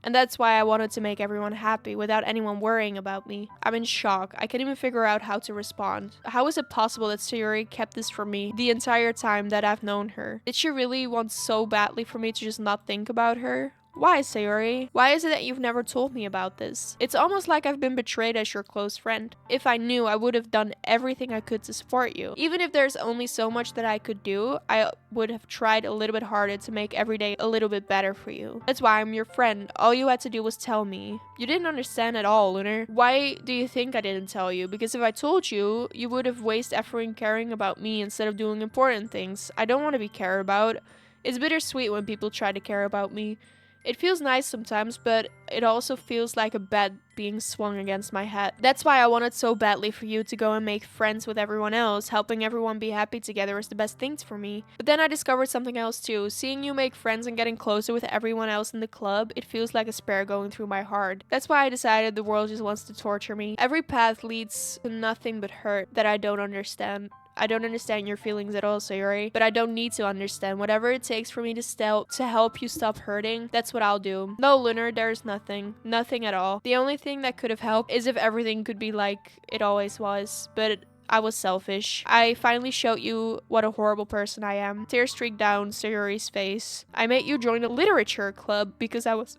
And that's why I wanted to make everyone happy without anyone worrying about me. I'm in shock. I can't even figure out how to respond. How is it possible that Sayori kept this from me the entire time that I've known her? Did she really want so badly for me to just not think about her? Why, Sayori? Why is it that you've never told me about this? It's almost like I've been betrayed as your close friend. If I knew, I would have done everything I could to support you. Even if there's only so much that I could do, I would have tried a little bit harder to make every day a little bit better for you. That's why I'm your friend. All you had to do was tell me. You didn't understand at all, Lunar. Why do you think I didn't tell you? Because if I told you, you would have wasted effort in caring about me instead of doing important things. I don't want to be cared about. It's bittersweet when people try to care about me. It feels nice sometimes, but it also feels like a bat being swung against my head. That's why I wanted so badly for you to go and make friends with everyone else. Helping everyone be happy together is the best thing for me. But then I discovered something else too. Seeing you make friends and getting closer with everyone else in the club, it feels like a spear going through my heart. That's why I decided the world just wants to torture me. Every path leads to nothing but hurt that I don't understand. I don't understand your feelings at all, Sayori, but I don't need to understand. Whatever it takes for me to help you stop hurting, that's what I'll do. No, Lunar, there's nothing. Nothing at all. The only thing that could have helped is if everything could be like it always was, but I was selfish. I finally showed you what a horrible person I am. Tears streaked down Sayori's face. I made you join a literature club because I was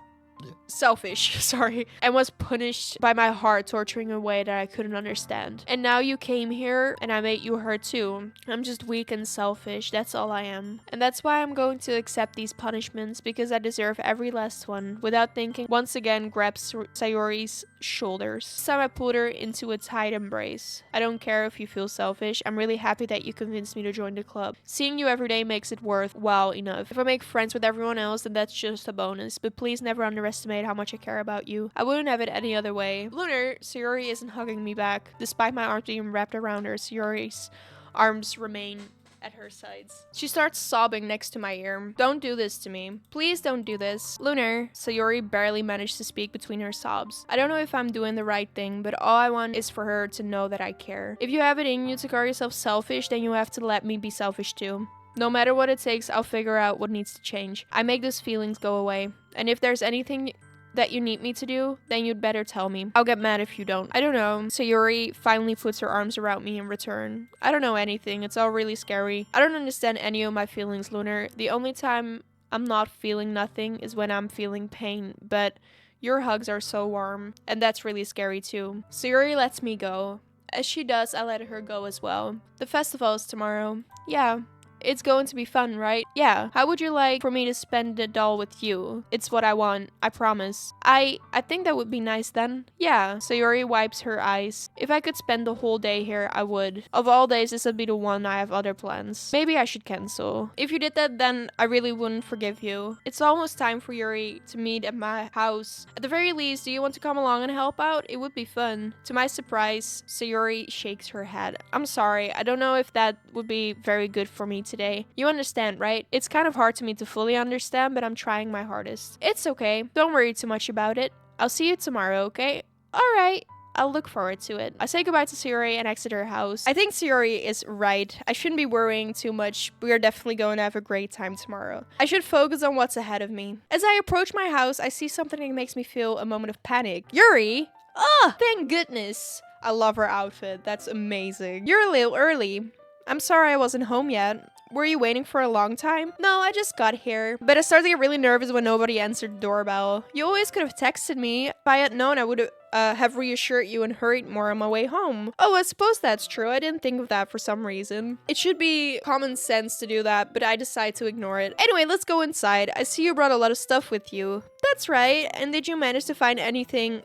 selfish, sorry, and was punished by my heart torturing a way that I couldn't understand. And now you came here and I made you hurt too. I'm just weak and selfish, that's all I am. And that's why I'm going to accept these punishments, because I deserve every last one. Without thinking, once again grabs Sayori's shoulders. This time I pulled her into a tight embrace. I don't care if you feel selfish, I'm really happy that you convinced me to join the club. Seeing you every day makes it worthwhile enough. If I make friends with everyone else, then that's just a bonus, but please never underestimate how much I care about you. I wouldn't have it any other way. Lunar, Sayori isn't hugging me back. Despite my arms being wrapped around her, Sayori's arms remain at her sides. She starts sobbing next to my ear. Don't do this to me. Please don't do this. Lunar, Sayori barely managed to speak between her sobs. I don't know if I'm doing the right thing, but all I want is for her to know that I care. If you have it in you to call yourself selfish, then you have to let me be selfish too. No matter what it takes, I'll figure out what needs to change. I make those feelings go away. And if there's anything that you need me to do, then you'd better tell me. I'll get mad if you don't. I don't know. Sayori finally puts her arms around me in return. I don't know anything. It's all really scary. I don't understand any of my feelings, Lunar. The only time I'm not feeling nothing is when I'm feeling pain, but your hugs are so warm, and that's really scary too. Sayori lets me go. As she does, I let her go as well. The festival is tomorrow. Yeah. It's going to be fun, right? Yeah. How would you like for me to spend the doll with you? It's what I want. I promise. I think that would be nice then. Yeah. Sayori wipes her eyes. If I could spend the whole day here, I would. Of all days, this would be the one. I have other plans. Maybe I should cancel. If you did that, then I really wouldn't forgive you. It's almost time for Yuri to meet at my house. At the very least, do you want to come along and help out? It would be fun. To my surprise, Sayori shakes her head. I'm sorry. I don't know if that would be very good for me today. You understand, right? It's kind of hard to me to fully understand, but I'm trying my hardest. It's okay. Don't worry too much about it. I'll see you tomorrow, okay? Alright. I'll look forward to it. I say goodbye to Sayori and exit her house. I think Sayori is right. I shouldn't be worrying too much. We are definitely going to have a great time tomorrow. I should focus on what's ahead of me. As I approach my house, I see something that makes me feel a moment of panic. Yuri! Ah, thank goodness. I love her outfit. That's amazing. You're a little early. I'm sorry I wasn't home yet. Were you waiting for a long time? No, I just got here. But I started to get really nervous when nobody answered the doorbell. You always could have texted me. If I had known, I would have reassured you and hurried more on my way home. Oh, I suppose that's true. I didn't think of that for some reason. It should be common sense to do that, but I decide to ignore it. Anyway, let's go inside. I see you brought a lot of stuff with you. That's right. And did you manage to find everything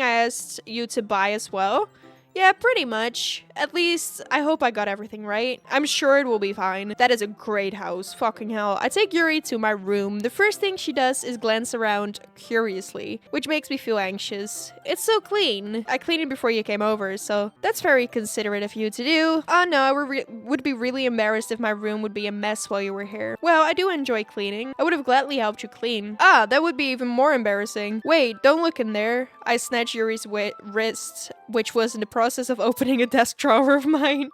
I asked you to buy as well? Yeah, pretty much. At least, I hope I got everything right. I'm sure it will be fine. That is a great house. Fucking hell. I take Yuri to my room. The first thing she does is glance around curiously, which makes me feel anxious. It's so clean. I cleaned it before you came over, so that's very considerate of you to do. Oh no, I would be really embarrassed if my room would be a mess while you were here. Well, I do enjoy cleaning. I would have gladly helped you clean. Ah, that would be even more embarrassing. Wait, don't look in there. I snatched Yuri's wrist, which was in the process of opening a desk drawer of mine.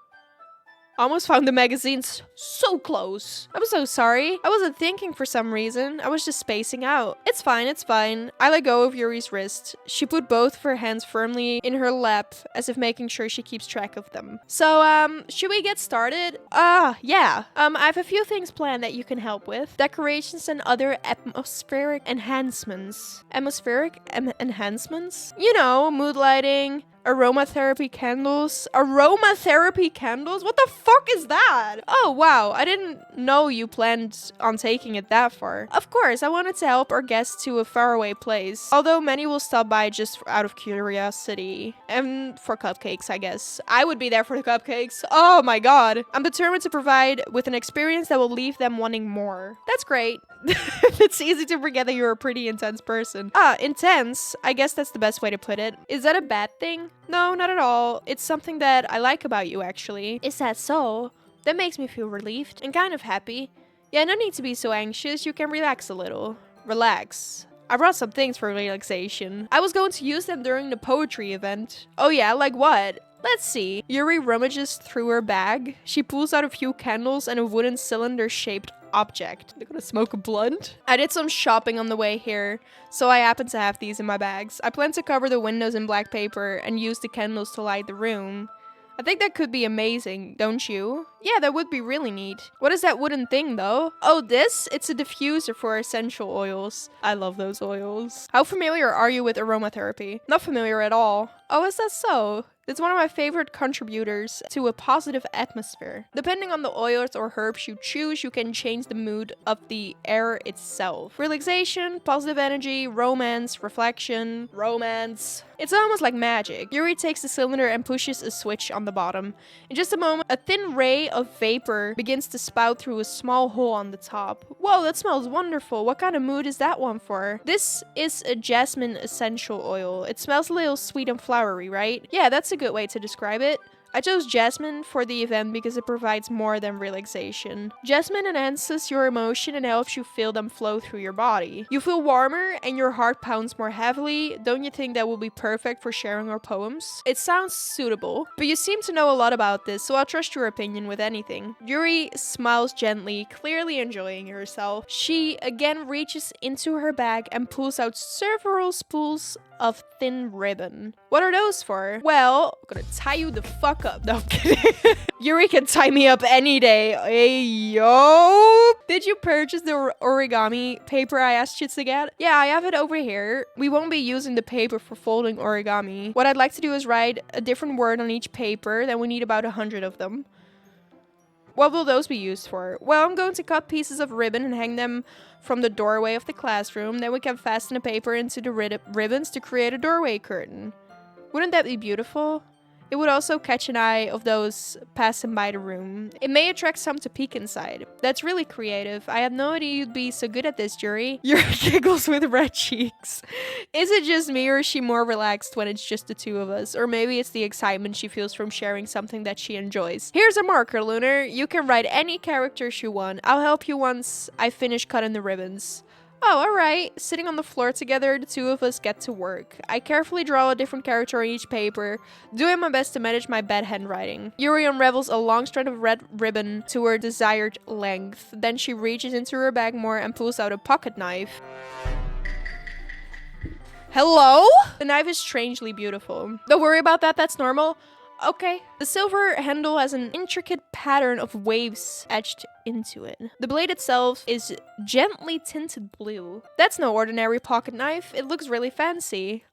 Almost found the magazines so close. I'm so sorry. I wasn't thinking for some reason. I was just spacing out. It's fine, it's fine. I let go of Yuri's wrist. She put both of her hands firmly in her lap, as if making sure she keeps track of them. So, should we get started? Yeah. I have a few things planned that you can help with. Decorations and other atmospheric enhancements. Enhancements? You know, mood lighting, aromatherapy candles. Aromatherapy candles? What the fuck is that? Oh, wow. I didn't know you planned on taking it that far. Of course, I wanted to help our guests to a faraway place. Although many will stop by just out of curiosity. And for cupcakes, I guess. I would be there for the cupcakes. Oh my god. I'm determined to provide with an experience that will leave them wanting more. That's great. It's easy to forget that you're a pretty intense person. Intense? I guess that's the best way to put it. Is that a bad thing? No, not at all. It's something that I like about you, actually. Is that so? That makes me feel relieved and kind of happy. Yeah, no need to be so anxious. You can relax a little. Relax. I brought some things for relaxation. I was going to use them during the poetry event. Oh yeah, like what? Let's see. Yuri rummages through her bag. She pulls out a few candles and a wooden cylinder-shaped object. They're gonna smoke a blunt? I did some shopping on the way here, so I happen to have these in my bags. I plan to cover the windows in black paper and use the candles to light the room. I think that could be amazing, don't you? Yeah, that would be really neat. What is that wooden thing, though? Oh, this? It's a diffuser for essential oils. I love those oils. How familiar are you with aromatherapy? Not familiar at all. Oh, is that so? It's one of my favorite contributors to a positive atmosphere. Depending on the oils or herbs you choose, you can change the mood of the air itself. Relaxation, positive energy, romance, reflection, romance. It's almost like magic. Yuri takes the cylinder and pushes a switch on the bottom. In just a moment, a thin ray of vapor begins to spout through a small hole on the top. Whoa, that smells wonderful. What kind of mood is that one for? This is a jasmine essential oil. It smells a little sweet and flowery, right? Yeah, that's a good way to describe it. I chose jasmine for the event because it provides more than relaxation. Jasmine enhances your emotion and helps you feel them flow through your body. You feel warmer and your heart pounds more heavily. Don't you think that will be perfect for sharing our poems? It sounds suitable, but you seem to know a lot about this, so I'll trust your opinion with anything. Yuri smiles gently, clearly enjoying herself. She again reaches into her bag and pulls out several spools of thin ribbon. What are those for? Well, I'm gonna tie you the fuck up. No, I'm kidding. Yuri can tie me up any day. Hey, yo! Did you purchase the origami paper I asked you to get? Yeah, I have it over here. We won't be using the paper for folding origami. What I'd like to do is write a different word on each paper, then we need about 100 of them. What will those be used for? Well, I'm going to cut pieces of ribbon and hang them from the doorway of the classroom. Then we can fasten the paper into the ribbons to create a doorway curtain. Wouldn't that be beautiful? It would also catch an eye of those passing by the room. It may attract some to peek inside. That's really creative. I had no idea you'd be so good at this, Yuri. Yuri giggles with red cheeks. Is it just me, or is she more relaxed when it's just the two of us? Or maybe it's the excitement she feels from sharing something that she enjoys. Here's a marker, Lunar. You can write any characters you want. I'll help you once I finish cutting the ribbons. Oh, alright. Sitting on the floor together, the two of us get to work. I carefully draw a different character on each paper, doing my best to manage my bad handwriting. Yuri unravels a long strand of red ribbon to her desired length. Then she reaches into her bag more and pulls out a pocket knife. Hello? The knife is strangely beautiful. Don't worry about that, that's normal. Okay. The silver handle has an intricate pattern of waves etched into it. The blade itself is gently tinted blue. That's no ordinary pocket knife. It looks really fancy.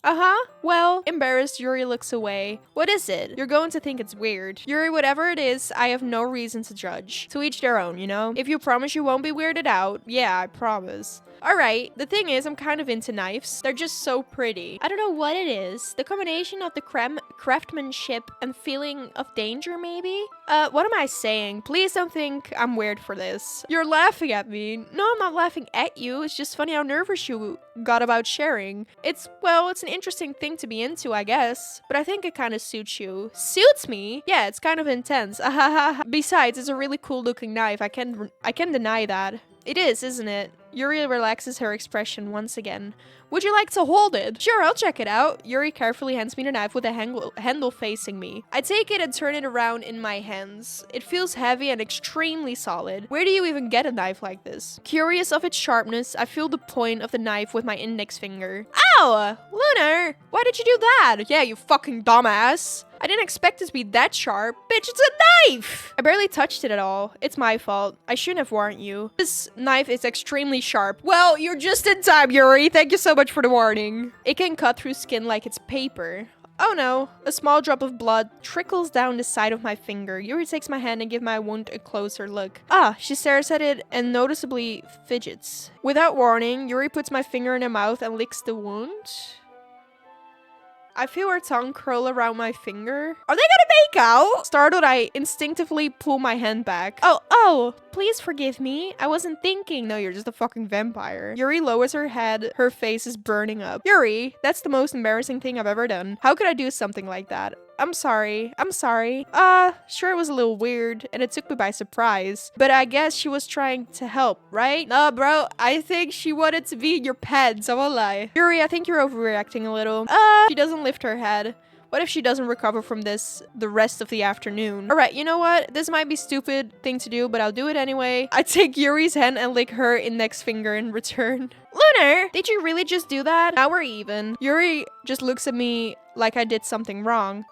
Well, embarrassed, Yuri looks away. What is it? You're going to think it's weird. Yuri, whatever it is, I have no reason to judge. To each their own, you know? If you promise you won't be weirded out, yeah, I promise. Alright, the thing is, I'm kind of into knives. They're just so pretty. I don't know what it is. The combination of the craftsmanship and feeling of danger, maybe? What am I saying? Please don't think I'm weird for this. You're laughing at me. No, I'm not laughing at you. It's just funny how nervous you got about sharing. It's an interesting thing to be into, I guess. But I think it kind of suits you. Suits me? Yeah, it's kind of intense. Besides, it's a really cool looking knife. I can't deny that. It is, isn't it? Yuri relaxes her expression once again. Would you like to hold it? Sure, I'll check it out. Yuri carefully hands me the knife with the handle facing me. I take it and turn it around in my hands. It feels heavy and extremely solid. Where do you even get a knife like this? Curious of its sharpness, I feel the point of the knife with my index finger. Ow! Lunar! Why did you do that? Yeah, you fucking dumbass. I didn't expect it to be that sharp. Bitch, it's a knife! I barely touched it at all. It's my fault. I shouldn't have warned you. This knife is extremely sharp. Well, you're just in time, Yuri. Thank you so much for the warning. It can cut through skin like it's paper. Oh no, a small drop of blood trickles down the side of my finger. Yuri takes my hand and gives my wound a closer look. Ah, she stares at it and noticeably fidgets. Without warning, Yuri puts my finger in her mouth and licks the wound. I feel her tongue curl around my finger. Are they gonna make out? Startled, I instinctively pull my hand back. Oh, please forgive me. I wasn't thinking. No, you're just a fucking vampire. Yuri lowers her head. Her face is burning up. Yuri, that's the most embarrassing thing I've ever done. How could I do something like that? I'm sorry. Sure it was a little weird, and it took me by surprise. But I guess she was trying to help, right? Nah, bro, I think she wanted to be in your pants, I won't lie. Yuri, I think you're overreacting a little. She doesn't lift her head. What if she doesn't recover from this the rest of the afternoon? Alright, you know what? This might be a stupid thing to do, but I'll do it anyway. I take Yuri's hand and lick her index finger in return. Lunar, did you really just do that? Now we're even. Yuri just looks at me like I did something wrong.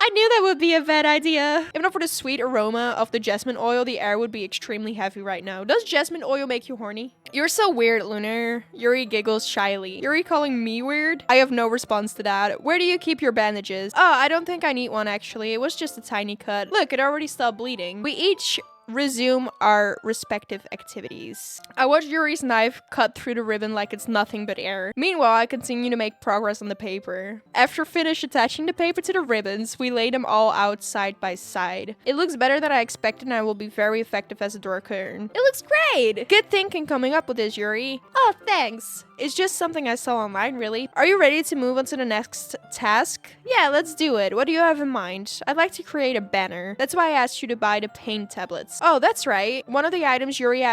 I knew that would be a bad idea. If not for the sweet aroma of the jasmine oil, the air would be extremely heavy right now. Does jasmine oil make you horny? You're so weird, Lunar. Yuri giggles shyly. Yuri calling me weird? I have no response to that. Where do you keep your bandages? Oh, I don't think I need one actually. It was just a tiny cut. Look, it already stopped bleeding. We each resume our respective activities. I watch Yuri's knife cut through the ribbon like it's nothing but air. Meanwhile, I continue to make progress on the paper. After finish attaching the paper to the ribbons, we lay them all out side by side. It looks better than I expected and I will be very effective as a door curtain. It looks great! Good thinking coming up with this, Yuri. Oh, thanks. It's just something I saw online, really. Are you ready to move on to the next task? Yeah, let's do it. What do you have in mind? I'd like to create a banner. That's why I asked you to buy the paint tablets. Oh, that's right. One of the items Yuri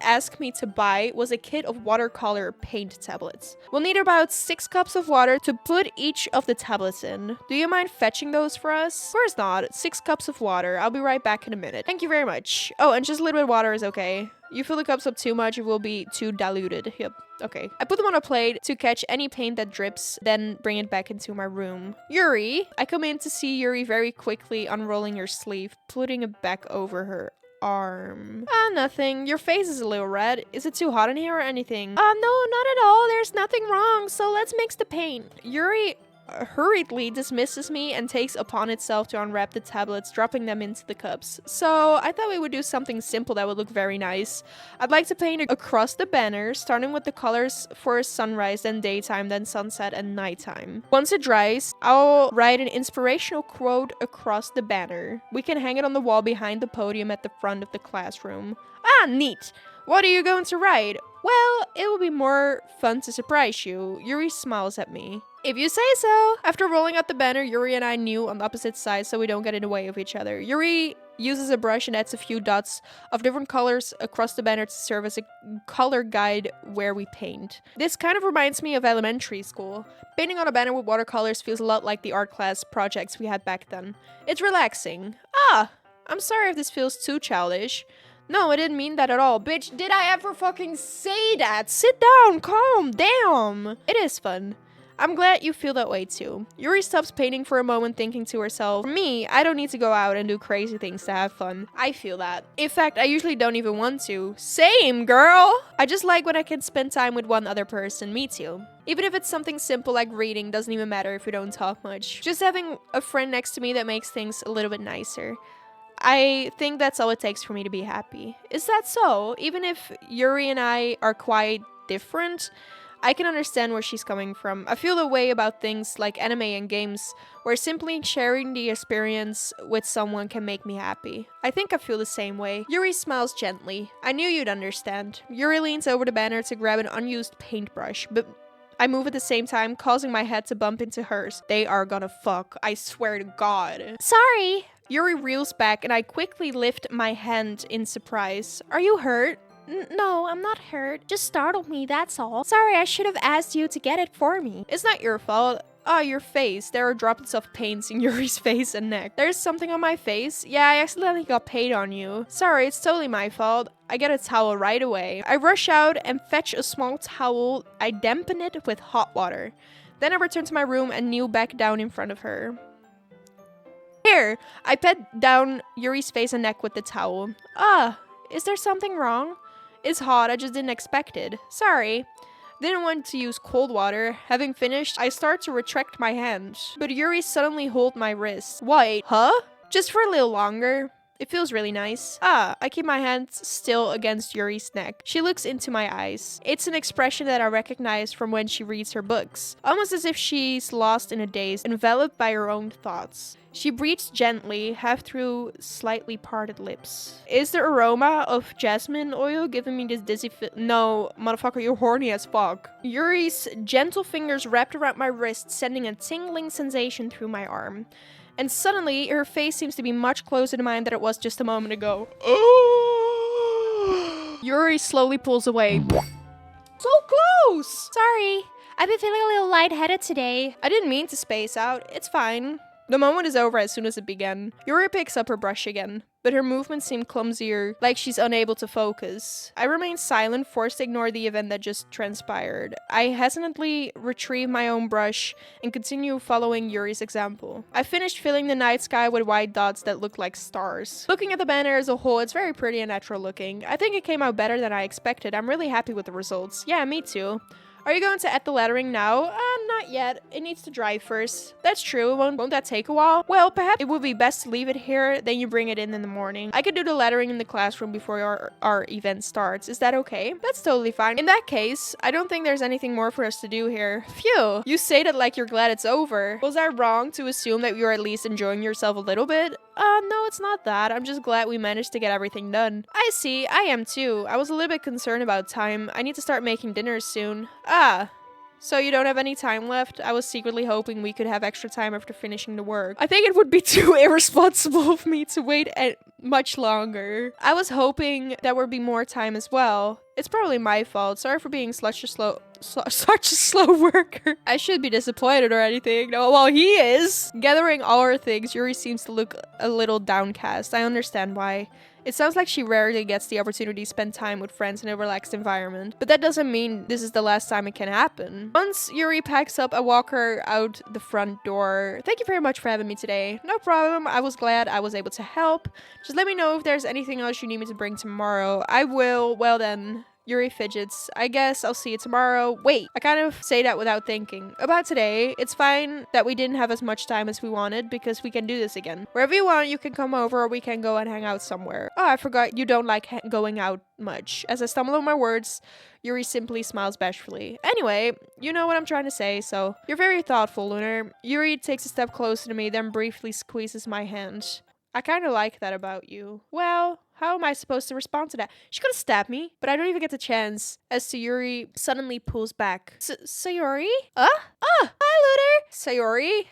asked me to buy was a kit of watercolor paint tablets. We'll need about 6 cups of water to put each of the tablets in. Do you mind fetching those for us? Of course not. 6 cups of water. I'll be right back in a minute. Thank you very much. Oh, and just a little bit of water is okay. You fill the cups up too much, it will be too diluted. Yep. Okay. I put them on a plate to catch any paint that drips, then bring it back into my room. Yuri! I come in to see Yuri very quickly unrolling her sleeve, putting it back over her arm. Nothing. Your face is a little red. Is it too hot in here or anything? No, not at all. There's nothing wrong. So let's mix the paint. Yuri hurriedly dismisses me and takes upon itself to unwrap the tablets, dropping them into the cups. So I thought we would do something simple that would look very nice. I'd like to paint across the banner, starting with the colors for sunrise, then daytime, then sunset and nighttime. Once it dries, I'll write an inspirational quote across the banner. We can hang it on the wall behind the podium at the front of the classroom. Ah, neat! What are you going to write? Well, it will be more fun to surprise you. Yuri smiles at me. If you say so. After rolling out the banner, Yuri and I kneel on opposite sides so we don't get in the way of each other. Yuri uses a brush and adds a few dots of different colors across the banner to serve as a color guide where we paint. This kind of reminds me of elementary school. Painting on a banner with watercolors feels a lot like the art class projects we had back then. It's relaxing. Ah, I'm sorry if this feels too childish. No, I didn't mean that at all. Bitch, did I ever fucking say that? Sit down, calm, damn. It is fun. I'm glad you feel that way too. Yuri stops painting for a moment, thinking to herself, for me, I don't need to go out and do crazy things to have fun. I feel that. In fact, I usually don't even want to. Same, girl! I just like when I can spend time with one other person. Me too. Even if it's something simple like reading, doesn't even matter if we don't talk much. Just having a friend next to me that makes things a little bit nicer. I think that's all it takes for me to be happy. Is that so? Even if Yuri and I are quite different, I can understand where she's coming from. I feel the way about things like anime and games, where simply sharing the experience with someone can make me happy. I think I feel the same way. Yuri smiles gently. I knew you'd understand. Yuri leans over the banner to grab an unused paintbrush, but I move at the same time, causing my head to bump into hers. They are gonna fuck. I swear to God. Sorry. Yuri reels back and I quickly lift my hand in surprise. Are you hurt? No, I'm not hurt. Just startled me, that's all. Sorry, I should have asked you to get it for me. It's not your fault. Ah, your face. There are droplets of paint in Yuri's face and neck. There's something on my face? Yeah, I accidentally got paint on you. Sorry, it's totally my fault. I get a towel right away. I rush out and fetch a small towel. I dampen it with hot water. Then I return to my room and kneel back down in front of her. Here, I pat down Yuri's face and neck with the towel. Ah, is there something wrong? It's hot, I just didn't expect it. Sorry. Didn't want to use cold water. Having finished, I start to retract my hand. But Yuri suddenly holds my wrist. Wait, huh? Just for a little longer. It feels really nice. Ah, I keep my hands still against Yuri's neck. She looks into my eyes. It's an expression that I recognize from when she reads her books. Almost as if she's lost in a daze, enveloped by her own thoughts. She breathes gently, half through slightly parted lips. Is the aroma of jasmine oil giving me this dizzy No, motherfucker, you're horny as fuck. Yuri's gentle fingers wrapped around my wrist, sending a tingling sensation through my arm. And suddenly, her face seems to be much closer to mine than it was just a moment ago. Yuri slowly pulls away. So close! Sorry, I've been feeling a little lightheaded today. I didn't mean to space out. It's fine. The moment is over as soon as it began. Yuri picks up her brush again, but her movements seem clumsier, like she's unable to focus. I remain silent, forced to ignore the event that just transpired. I hesitantly retrieve my own brush and continue following Yuri's example. I finished filling the night sky with white dots that look like stars. Looking at the banner as a whole, it's very pretty and natural looking. I think it came out better than I expected. I'm really happy with the results. Yeah, me too. Are you going to add the lettering now? Not yet. It needs to dry first. That's true. Won't that take a while? Well, perhaps it would be best to leave it here, then you bring it in the morning. I could do the lettering in the classroom before our event starts. Is that okay? That's totally fine. In that case, I don't think there's anything more for us to do here. Phew. You say that like you're glad it's over. Was I wrong to assume that you're at least enjoying yourself a little bit? No, it's not that. I'm just glad we managed to get everything done. I see. I am too. I was a little bit concerned about time. I need to start making dinner soon. Ah. So you don't have any time left? I was secretly hoping we could have extra time after finishing the work. I think it would be too irresponsible of me to wait much longer. I was hoping there would be more time as well. It's probably my fault. Sorry for being such a slow worker. I should be disappointed or anything. No, well, he is. Gathering all her things, Yuri seems to look a little downcast. I understand why. It sounds like she rarely gets the opportunity to spend time with friends in a relaxed environment. But that doesn't mean this is the last time it can happen. Once Yuri packs up, I walk her out the front door. Thank you very much for having me today. No problem. I was glad I was able to help. Just let me know if there's anything else you need me to bring tomorrow. I will. Well then. Yuri fidgets. I guess I'll see you tomorrow. Wait, I kind of say that without thinking. About today, it's fine that we didn't have as much time as we wanted because we can do this again. Wherever you want, you can come over or we can go and hang out somewhere. Oh, I forgot you don't like going out much. As I stumble on my words, Yuri simply smiles bashfully. Anyway, you know what I'm trying to say, so you're very thoughtful, Lunar. Yuri takes a step closer to me, then briefly squeezes my hand. I kind of like that about you. Well, how am I supposed to respond to that? She could have stabbed me, but I don't even get the chance. As Sayori suddenly pulls back. Sayori? Hi, Lunar. Sayori?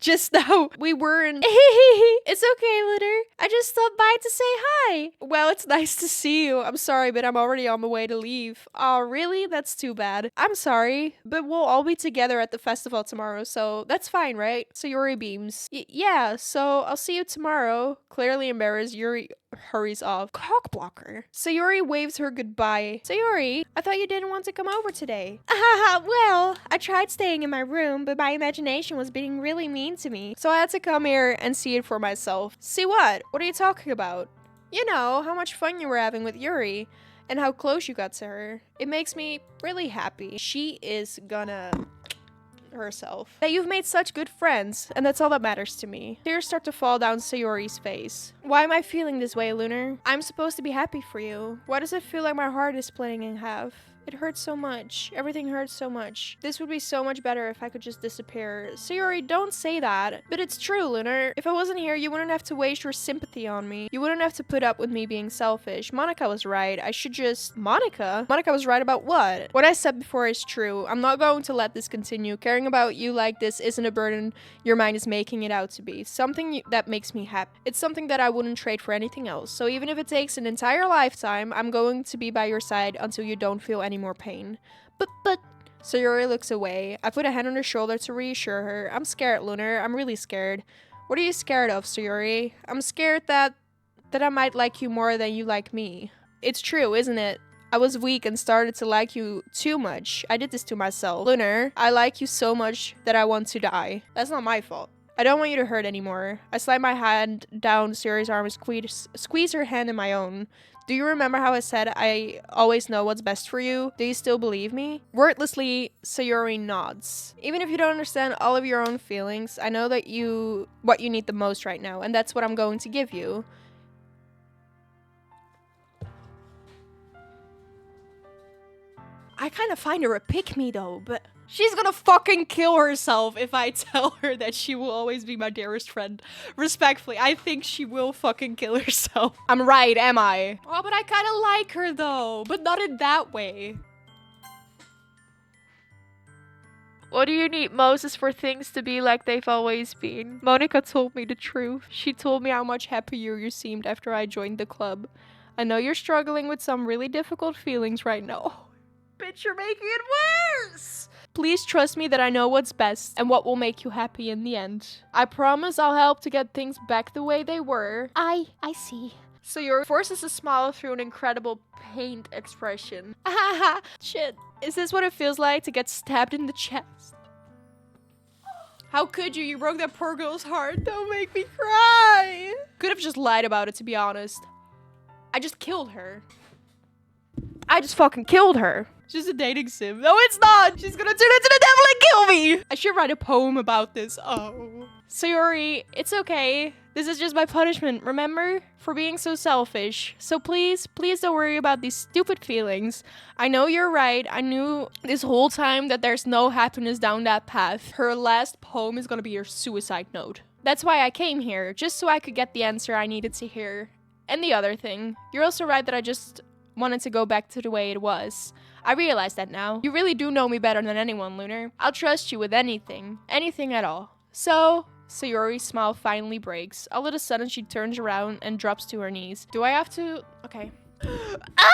Just now, we weren't. It's okay, Lunar. I just stopped by to say hi. Well, it's nice to see you. I'm sorry, but I'm already on my way to leave. Oh, really? That's too bad. I'm sorry, but we'll all be together at the festival tomorrow, so that's fine, right? Sayori beams. Yeah, so I'll see you tomorrow. Clearly embarrassed, Yuri hurries off. Cockblocker. Sayori waves her goodbye. Sayori, I thought you didn't want to come over today. Well, I tried staying in my room, but my imagination was being really mean to me. So I had to come here and see it for myself. See what? What are you talking about? You know, how much fun you were having with Yuri, and how close you got to her. It makes me really happy. She is gonna herself. That you've made such good friends, and that's all that matters to me. Tears start to fall down Sayori's face. Why am I feeling this way, Lunar? I'm supposed to be happy for you. Why does it feel like my heart is splitting in half? It hurts so much. Everything hurts so much. This would be so much better if I could just disappear. Sayori, don't say that. But it's true, Lunar. If I wasn't here, you wouldn't have to waste your sympathy on me. You wouldn't have to put up with me being selfish. Monika was right. I should just... Monika? Monika was right about what? What I said before is true. I'm not going to let this continue. Caring about you like this isn't a burden your mind is making it out to be. Something that makes me happy. It's something that I wouldn't trade for anything else. So even if it takes an entire lifetime, I'm going to be by your side until you don't feel any more pain. But Sayori looks away. I put a hand on her shoulder to reassure her. I'm scared, Lunar. I'm really scared. What are you scared of, Sayori? I'm scared that I might like you more than you like me. It's true, isn't it? I was weak and started to like you too much. I did this to myself. Lunar, I like you so much that I want to die. That's not my fault. I don't want you to hurt anymore. I slide my hand down Sayori's arm and squeeze her hand in my own. Do you remember how I said I always know what's best for you? Do you still believe me? Wordlessly, Sayori nods. Even if you don't understand all of your own feelings, I know that what you need the most right now, and that's what I'm going to give you. I kind of find her a pick-me though, but she's gonna fucking kill herself if I tell her that she will always be my dearest friend. Respectfully, I think she will fucking kill herself. I'm right, am I? Oh, but I kind of like her though, but not in that way. What do you need most is for things to be like they've always been. Monika told me the truth. She told me how much happier you seemed after I joined the club. I know you're struggling with some really difficult feelings right now. Bitch, you're making it worse! Please trust me that I know what's best and what will make you happy in the end. I promise I'll help to get things back the way they were. I see. Sayori forces a smile through an incredible pained expression. Ahaha, shit. Is this what it feels like to get stabbed in the chest? How could you? You broke that poor girl's heart. Don't make me cry. Could have just lied about it, to be honest. I just killed her. I just fucking killed her. She's a dating sim. No, it's not. She's gonna turn into the devil and kill me. I should write a poem about this. Oh. Sayori, it's okay. This is just my punishment, remember? For being so selfish. So please don't worry about these stupid feelings. I know you're right. I knew this whole time that there's no happiness down that path. Her last poem is gonna be her suicide note. That's why I came here, just so I could get the answer I needed to hear. And the other thing, you're also right that I just wanted to go back to the way it was. I realize that now. You really do know me better than anyone, Lunar. I'll trust you with anything. Anything at all. So, Sayori's smile finally breaks. All of a sudden, she turns around and drops to her knees. Do I have to? Okay. Ah!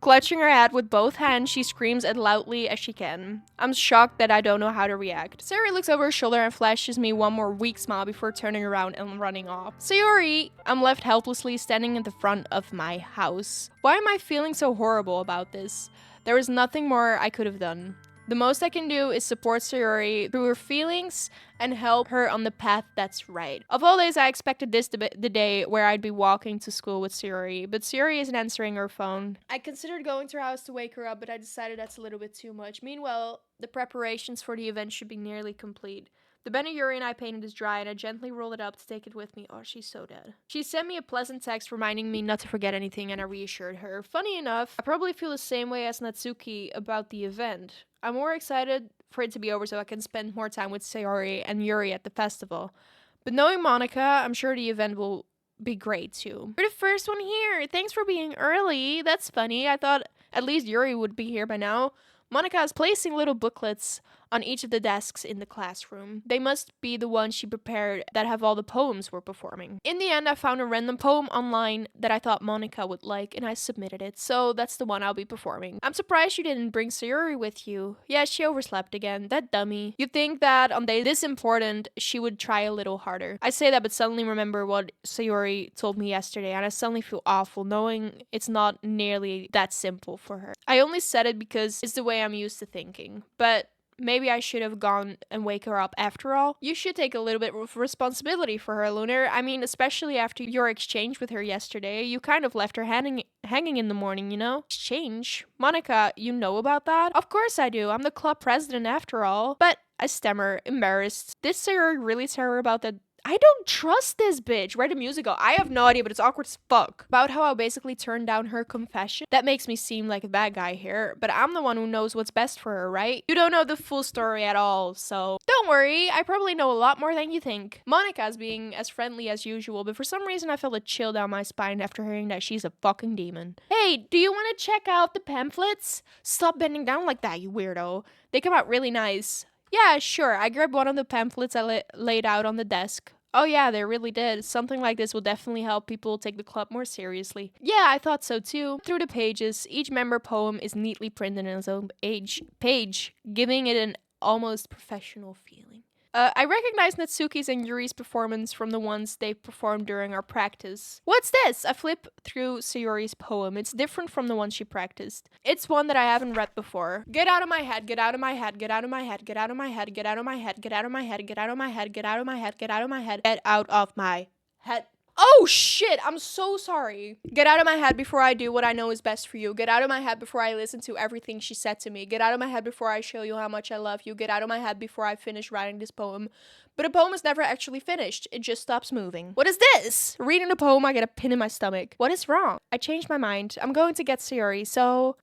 Clutching her head with both hands, she screams as loudly as she can. I'm shocked that I don't know how to react. Sayori looks over her shoulder and flashes me one more weak smile before turning around and running off. Sayori! I'm left helplessly standing in the front of my house. Why am I feeling so horrible about this? There is nothing more I could have done. The most I can do is support Sayori through her feelings and help her on the path that's right. Of all days, I expected this to be the day where I'd be walking to school with Sayori, but Sayori isn't answering her phone. I considered going to her house to wake her up, but I decided that's a little bit too much. Meanwhile, the preparations for the event should be nearly complete. The Benayuri I painted is dry, and I gently rolled it up to take it with me. Oh, she's so dead. She sent me a pleasant text reminding me not to forget anything, and I reassured her. Funny enough, I probably feel the same way as Natsuki about the event. I'm more excited for it to be over so I can spend more time with Sayori and Yuri at the festival. But knowing Monika, I'm sure the event will be great too. You're the first one here. Thanks for being early. That's funny. I thought at least Yuri would be here by now. Monika is placing little booklets on each of the desks in the classroom. They must be the ones she prepared that have all the poems we're performing. In the end, I found a random poem online that I thought Monika would like, and I submitted it, so that's the one I'll be performing. I'm surprised you didn't bring Sayori with you. Yeah, she overslept again. That dummy. You'd think that on days this important, she would try a little harder. I say that, but suddenly remember what Sayori told me yesterday, and I suddenly feel awful knowing it's not nearly that simple for her. I only said it because it's the way I'm used to thinking, but maybe I should have gone and wake her up after all. You should take a little bit of responsibility for her, Lunar. I mean, especially after your exchange with her yesterday. You kind of left her hanging in the morning, you know? Exchange? Monika, you know about that? Of course I do. I'm the club president after all. But I stammer, embarrassed. Did Sayori really tell her about that? I don't trust this bitch. Where'd the music go? I have no idea, but it's awkward as fuck. About how I basically turned down her confession. That makes me seem like a bad guy here, but I'm the one who knows what's best for her, right? You don't know the full story at all, so don't worry. I probably know a lot more than you think. Monica's being as friendly as usual, but for some reason I felt a chill down my spine after hearing that she's a fucking demon. Hey, do you want to check out the pamphlets? Stop bending down like that, you weirdo. They come out really nice. Yeah, sure. I grabbed one of the pamphlets I laid out on the desk. Oh yeah, they really did. Something like this will definitely help people take the club more seriously. Yeah, I thought so too. Through the pages, each member poem is neatly printed in its own page, giving it an almost professional feeling. I recognize Natsuki's and Yuri's performance from the ones they performed during our practice. What's this? I flip through Sayori's poem. It's different from the one she practiced. It's one that I haven't read before. Get out of my head, get out of my head, get out of my head, get out of my head, get out of my head, get out of my head, get out of my head, get out of my head, get out of my head, get out of my head. Oh shit, I'm so sorry. Get out of my head before I do what I know is best for you. Get out of my head before I listen to everything she said to me. Get out of my head before I show you how much I love you. Get out of my head before I finish writing this poem. But a poem is never actually finished. It just stops moving. What is this? Reading the poem, I get a pin in my stomach. What is wrong? I changed my mind. I'm going to get Sayori, so...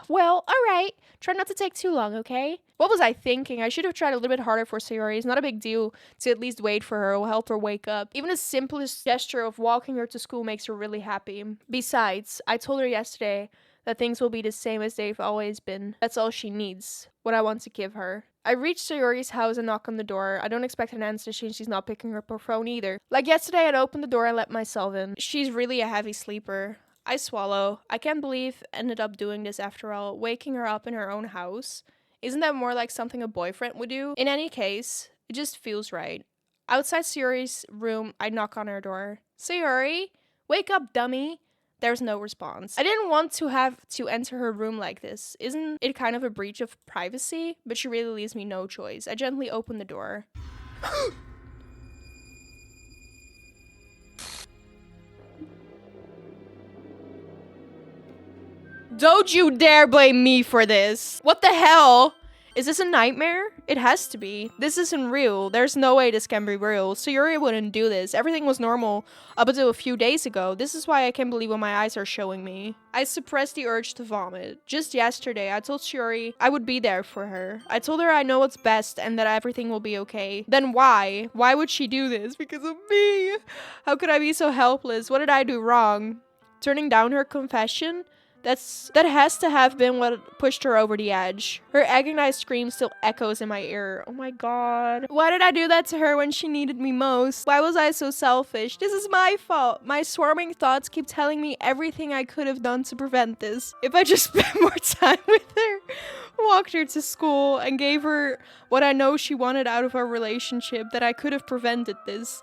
well, alright. Try not to take too long, okay? What was I thinking? I should have tried a little bit harder for Sayori. It's not a big deal to at least wait for her or help her wake up. Even the simplest gesture of walking her to school makes her really happy. Besides, I told her yesterday that things will be the same as they've always been. That's all she needs. What I want to give her. I reach Sayori's house and knock on the door. I don't expect an answer since she's not picking up her phone either. Like yesterday, I'd opened the door and let myself in. She's really a heavy sleeper. I swallow. I can't believe I ended up doing this after all, waking her up in her own house. Isn't that more like something a boyfriend would do? In any case, it just feels right. Outside Sayori's room, I knock on her door. Sayori, wake up, dummy. There's no response. I didn't want to have to enter her room like this. Isn't it kind of a breach of privacy? But she really leaves me no choice. I gently open the door. Don't you dare blame me for this. What the hell? Is this a nightmare? It has to be. This isn't real. There's no way this can be real. Sayori wouldn't do this. Everything was normal up until a few days ago. This is why I can't believe what my eyes are showing me. I suppressed the urge to vomit. Just yesterday, I told Sayori I would be there for her. I told her I know what's best and that everything will be okay. Then why? Why would she do this? Because of me? How could I be so helpless? What did I do wrong? Turning down her confession? That has to have been what pushed her over the edge. Her agonized scream still echoes in my ear. Oh my god. Why did I do that to her when she needed me most? Why was I so selfish? This is my fault. My swarming thoughts keep telling me everything I could have done to prevent this. If I just spent more time with her, walked her to school, and gave her what I know she wanted out of our relationship, that I could have prevented this.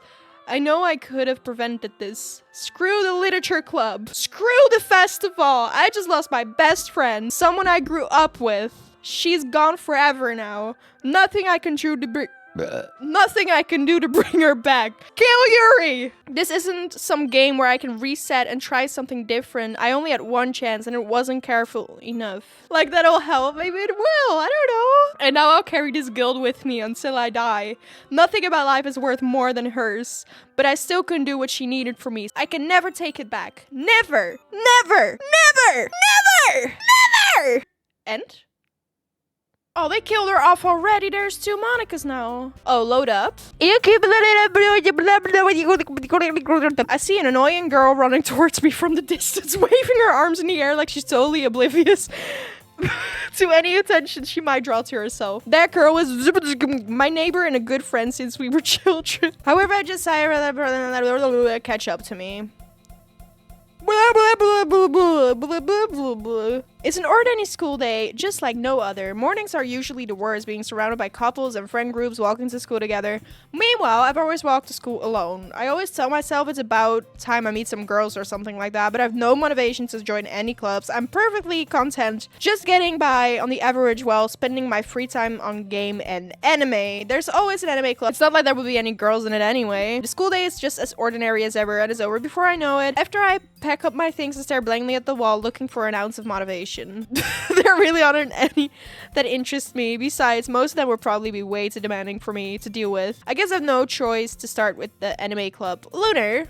I know I could have prevented this. Screw the literature club. Screw the festival. I just lost my best friend. Someone I grew up with. She's gone forever now. Nothing I can do to bring her back. Kill Yuri! This isn't some game where I can reset and try something different. I only had one chance and it wasn't careful enough. Like that'll help. Maybe it will. I don't know. And now I'll carry this guilt with me until I die. Nothing about life is worth more than hers. But I still couldn't do what she needed from me. I can never take it back. Never! Never! Never! Never! Never! And? Oh, they killed her off already. There's 2 Monicas now. Oh, load up. I see an annoying girl running towards me from the distance, waving her arms in the air like she's totally oblivious to any attention she might draw to herself. That girl was my neighbor and a good friend since we were children. However, I just catch up to me. It's an ordinary school day, just like no other. Mornings are usually the worst, being surrounded by couples and friend groups walking to school together. Meanwhile, I've always walked to school alone. I always tell myself it's about time I meet some girls or something like that, but I have no motivation to join any clubs. I'm perfectly content just getting by on the average while spending my free time on game and anime. There's always an anime club. It's not like there would be any girls in it anyway. The school day is just as ordinary as ever and is over before I know it. After I pack up my things and stare blankly at the wall looking for an ounce of motivation. collection. There really aren't any that interest me. Besides, most of them would probably be way too demanding for me to deal with. I guess I have no choice to start with the anime club. Lunar?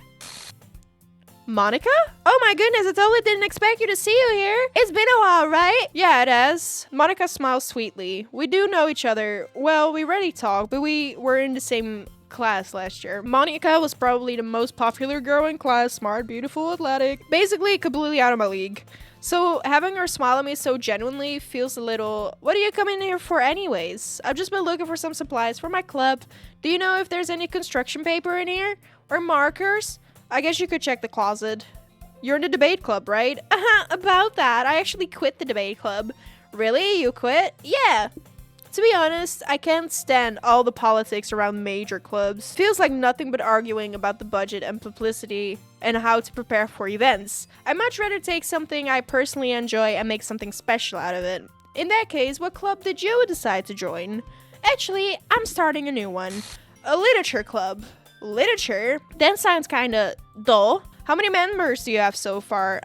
Monica? Oh my goodness, I totally didn't expect you to see you here. It's been a while, right? Yeah, it has. Monica smiles sweetly. We do know each other. Well, we already talked, but we were in the same class last year. Monica was probably the most popular girl in class, smart, beautiful, athletic, basically completely out of my league. So having her smile at me so genuinely feels a little, what are you coming here for anyways? I've just been looking for some supplies for my club. Do you know if there's any construction paper in here? Or markers? I guess you could check the closet. You're in the debate club, right? About that, I actually quit the debate club. Really? You quit? Yeah. To be honest, I can't stand all the politics around major clubs. Feels like nothing but arguing about the budget and publicity and how to prepare for events. I'd much rather take something I personally enjoy and make something special out of it. In that case, what club did you decide to join? Actually, I'm starting a new one. A literature club. Literature? That sounds kinda dull. How many members do you have so far?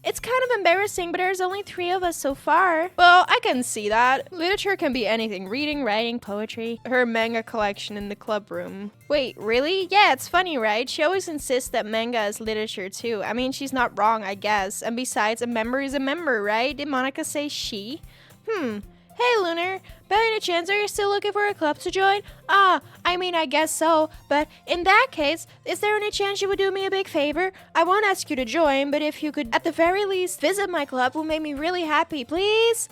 It's kind of embarrassing, but there's only 3 of us so far. Well, I can see that. Literature can be anything. Reading, writing, poetry. Her manga collection in the club room. Wait, really? Yeah, it's funny, right? She always insists that manga is literature too. I mean, she's not wrong, I guess. And besides, a member is a member, right? Did Monica say she? Hey, Lunar. By any chance, are you still looking for a club to join? I mean, I guess so. But in that case, is there any chance you would do me a big favor? I won't ask you to join, but if you could, at the very least, visit my club would make me really happy, please?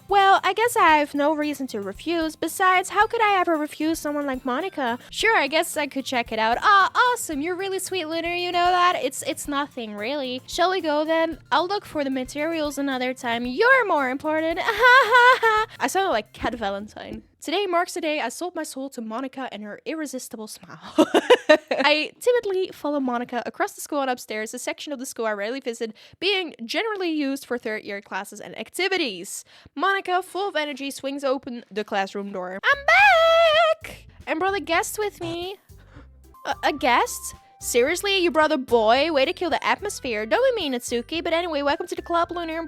Well, I guess I have no reason to refuse. Besides, how could I ever refuse someone like Monica? Sure, I guess I could check it out. Awesome. You're really sweet, Lunar. You know that? It's nothing, really. Shall we go then? I'll look for the materials another time. You're more important. I sounded like Cat Valentine. Today marks the day I sold my soul to Monica and her irresistible smile. I timidly follow Monica across the school and upstairs, a section of the school I rarely visit, being generally used for third-year classes and activities. Monica, full of energy, swings open the classroom door. I'm back! And brought a guest with me. A guest? Seriously, you brought a boy? Way to kill the atmosphere. Don't be mean, Natsuki. But anyway, welcome to the club, Lunar.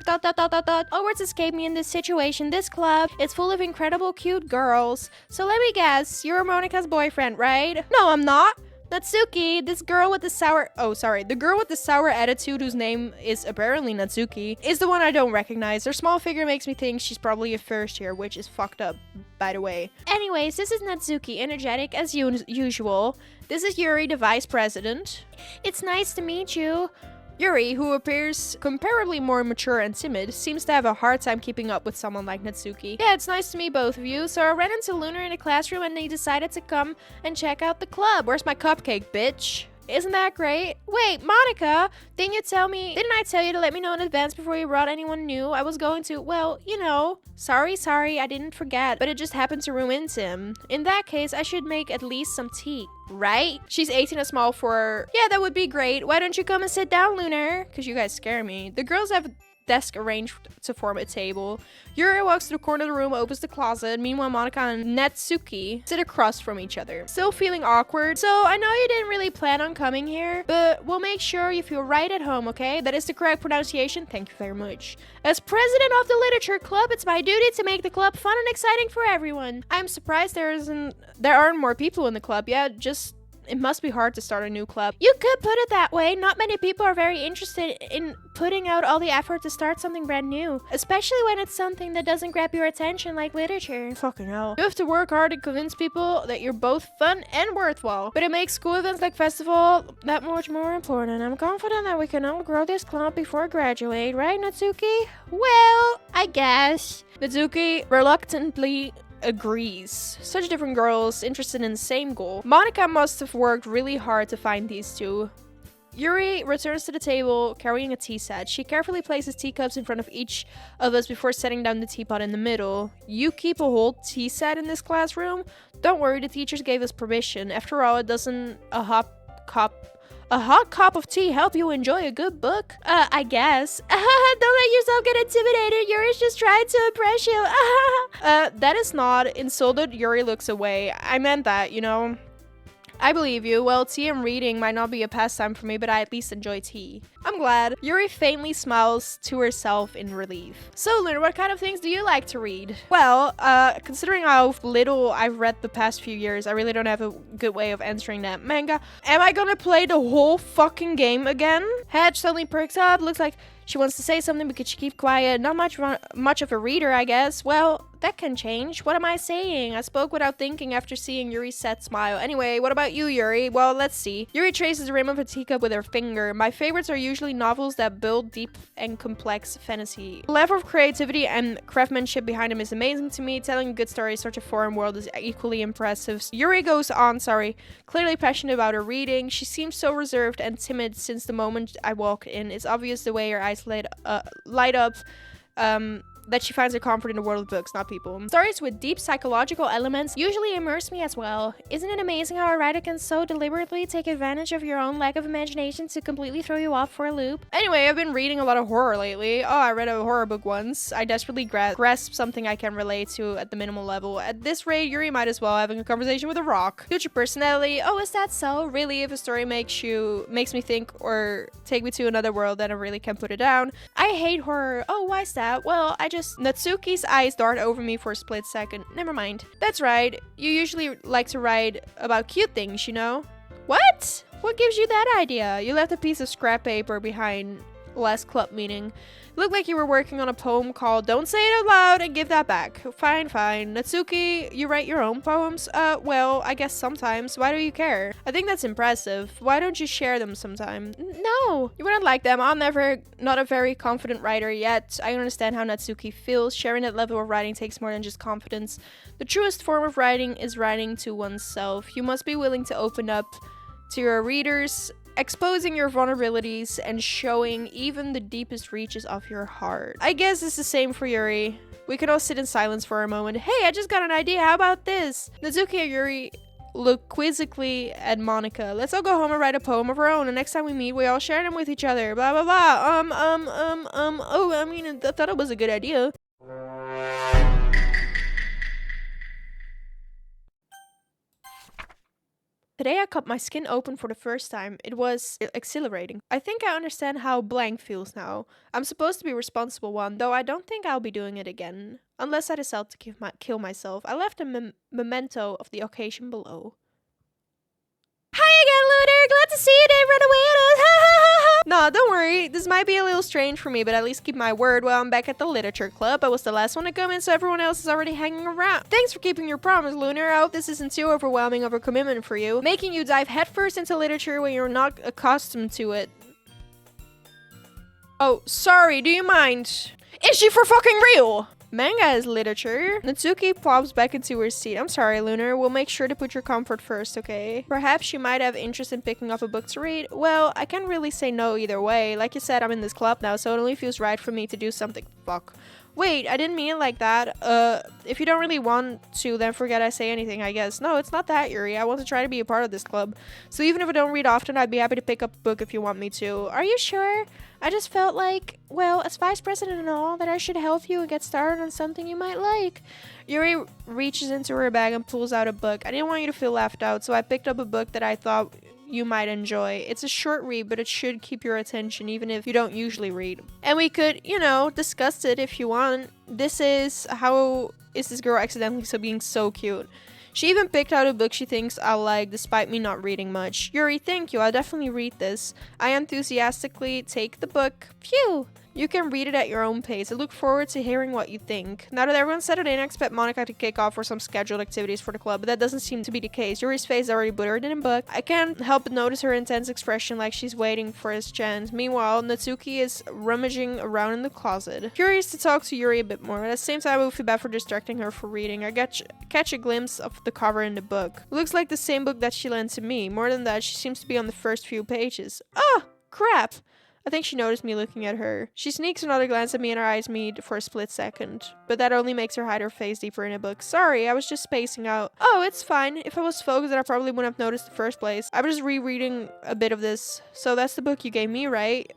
All words escape me in this situation. This club is full of incredible, cute girls. So let me guess, you're Monica's boyfriend, right? No, I'm not. Natsuki, this girl with the sour... Oh, sorry. The girl with the sour attitude whose name is apparently Natsuki is the one I don't recognize. Her small figure makes me think she's probably a first year, which is fucked up, by the way. Anyways, this is Natsuki, energetic as usual. This is Yuri, the vice president. It's nice to meet you. Yuri, who appears comparably more mature and timid, seems to have a hard time keeping up with someone like Natsuki. Yeah, it's nice to meet both of you. So I ran into Lunar in the classroom and they decided to come and check out the club. Where's my cupcake, bitch? Isn't that great? Wait, Monica, didn't I tell you to let me know in advance before you brought anyone new? I was going to, well, you know. Sorry, I didn't forget, but it just happened to ruin him. In that case, I should make at least some tea, right? She's 18 and small for her. Yeah, that would be great. Why don't you come and sit down, Lunar? Because you guys scare me. The girls have desk arranged to form a table. Yuri walks to the corner of the room, opens the closet. Meanwhile, Monica and Natsuki sit across from each other. Still feeling awkward. So I know you didn't really plan on coming here, but we'll make sure you feel right at home, okay? That is the correct pronunciation. Thank you very much. As president of the literature club, it's my duty to make the club fun and exciting for everyone. I'm surprised there aren't more people in the club yet. Just it must be hard to start a new club. You could put it that way. Not many people are very interested in putting out all the effort to start something brand new, especially when it's something that doesn't grab your attention like literature. Fucking hell. You have to work hard and convince people that you're both fun and worthwhile, but it makes school events like festival that much more important. I'm confident that we can all grow this club before graduate, right, Natsuki? Well, I guess. Natsuki reluctantly agrees. Such different girls interested in the same goal. Monica must have worked really hard to find these two. Yuri returns to the table carrying a tea set. She carefully places teacups in front of each of us before setting down the teapot in the middle. You keep a whole tea set in this classroom? Don't worry, the teachers gave us permission. After all, it doesn't a hot cup of tea help you enjoy a good book? I guess. Don't let yourself get intimidated. Yuri's just trying to impress you. That is not insulted. Yuri looks away. I meant that, you know. I believe you. Well, tea and reading might not be a pastime for me, but I at least enjoy tea. I'm glad. Yuri faintly smiles to herself in relief. So, Luna, what kind of things do you like to read? Well, considering how little I've read the past few years, I really don't have a good way of answering that. Manga. Am I gonna play the whole fucking game again? Head suddenly perks up. Looks like she wants to say something, but could she keep quiet? Not much of a reader, I guess. Well, that can change. What am I saying? I spoke without thinking after seeing Yuri's sad smile. Anyway, what about you, Yuri? Well, let's see. Yuri traces the rim of a teacup with her finger. My favorites are usually novels that build deep and complex fantasy. The level of creativity and craftsmanship behind them is amazing to me. Telling a good story in such a foreign world is equally impressive. Yuri goes on, clearly passionate about her reading. She seems so reserved and timid since the moment I walked in. It's obvious the way her eyes light up. That she finds her comfort in the world of books, not people. Stories with deep psychological elements usually immerse me as well. Isn't it amazing how a writer can so deliberately take advantage of your own lack of imagination to completely throw you off for a loop? Anyway, I've been reading a lot of horror lately. Oh, I read a horror book once. I desperately grasp something I can relate to at the minimal level. At this rate, Yuri might as well having a conversation with a rock. Future personality. Oh, is that so? Really, if a story makes me think or take me to another world, then I really can't put it down. I hate horror. Oh, why's that? Well, Natsuki's eyes dart over me for a split second. Never mind. That's right. You usually like to write about cute things, you know? What? What gives you that idea? You left a piece of scrap paper behind last club meeting. It looked like you were working on a poem called Don't Say It Out Loud and Give That Back. Fine. Natsuki, you write your own poems? Well, I guess sometimes. Why do you care? I think that's impressive. Why don't you share them sometime? No, you wouldn't like them. I'm not a very confident writer yet. I understand how Natsuki feels. Sharing that level of writing takes more than just confidence. The truest form of writing is writing to oneself. You must be willing to open up to your readers, exposing your vulnerabilities and showing even the deepest reaches of your heart. I guess it's the same for Yuri. We can all sit in silence for a moment. Hey, I just got an idea. How about this? Natsuki and Yuri look quizzically at Monica. Let's all go home and write a poem of our own. And next time we meet, we all share them with each other. Blah, blah, blah. Oh, I mean, I thought it was a good idea. Today I cut my skin open for the first time. It was exhilarating. I think I understand how blank feels now. I'm supposed to be a responsible one, though I don't think I'll be doing it again. Unless I decide to kill myself. I left a memento of the occasion below. Hi again, Looter! Glad to see you, Dave. Run away at us! No, don't worry. This might be a little strange for me, but at least keep my word while I'm back at the literature club. I was the last one to come in, so everyone else is already hanging around. Thanks for keeping your promise, Lunar. I hope this isn't too overwhelming of a commitment for you, making you dive headfirst into literature when you're not accustomed to it. Oh, sorry. Do you mind? Is she for fucking real? Manga is literature. Natsuki pops back into her seat. I'm sorry, Lunar. We'll make sure to put your comfort first, okay? Perhaps you might have interest in picking up a book to read. Well, I can't really say no either way. Like you said, I'm in this club now, so it only feels right for me to do something. Fuck. Wait, I didn't mean it like that. If you don't really want to, then forget I say anything, I guess. No, it's not that, Yuri. I want to try to be a part of this club. So even if I don't read often, I'd be happy to pick up a book if you want me to. Are you sure? I just felt like, well, as vice president and all, that I should help you and get started on something you might like. Yuri reaches into her bag and pulls out a book. I didn't want you to feel left out, so I picked up a book that I thought you might enjoy. It's a short read, but it should keep your attention even if you don't usually read. And we could, discuss it if you want. This is How Is This Girl Accidentally So Being So Cute? She even picked out a book she thinks I'll like despite me not reading much. Yuri, thank you. I'll definitely read this. I enthusiastically take the book. Phew! You can read it at your own pace. I look forward to hearing what you think. Now that everyone's settled in, I expect Monica to kick off for some scheduled activities for the club, but that doesn't seem to be the case. Yuri's face is already buttered in a book. I can't help but notice her intense expression like she's waiting for his chance. Meanwhile, Natsuki is rummaging around in the closet. Curious to talk to Yuri a bit more. At the same time, I would feel bad for distracting her for reading. I catch a glimpse of the cover in the book. It looks like the same book that she lent to me. More than that, she seems to be on the first few pages. Ah, crap! I think she noticed me looking at her. She sneaks another glance at me and our eyes meet for a split second. But that only makes her hide her face deeper in a book. Sorry, I was just spacing out. Oh, it's fine. If I was focused, then I probably wouldn't have noticed in the first place. I was just rereading a bit of this. So that's the book you gave me, right?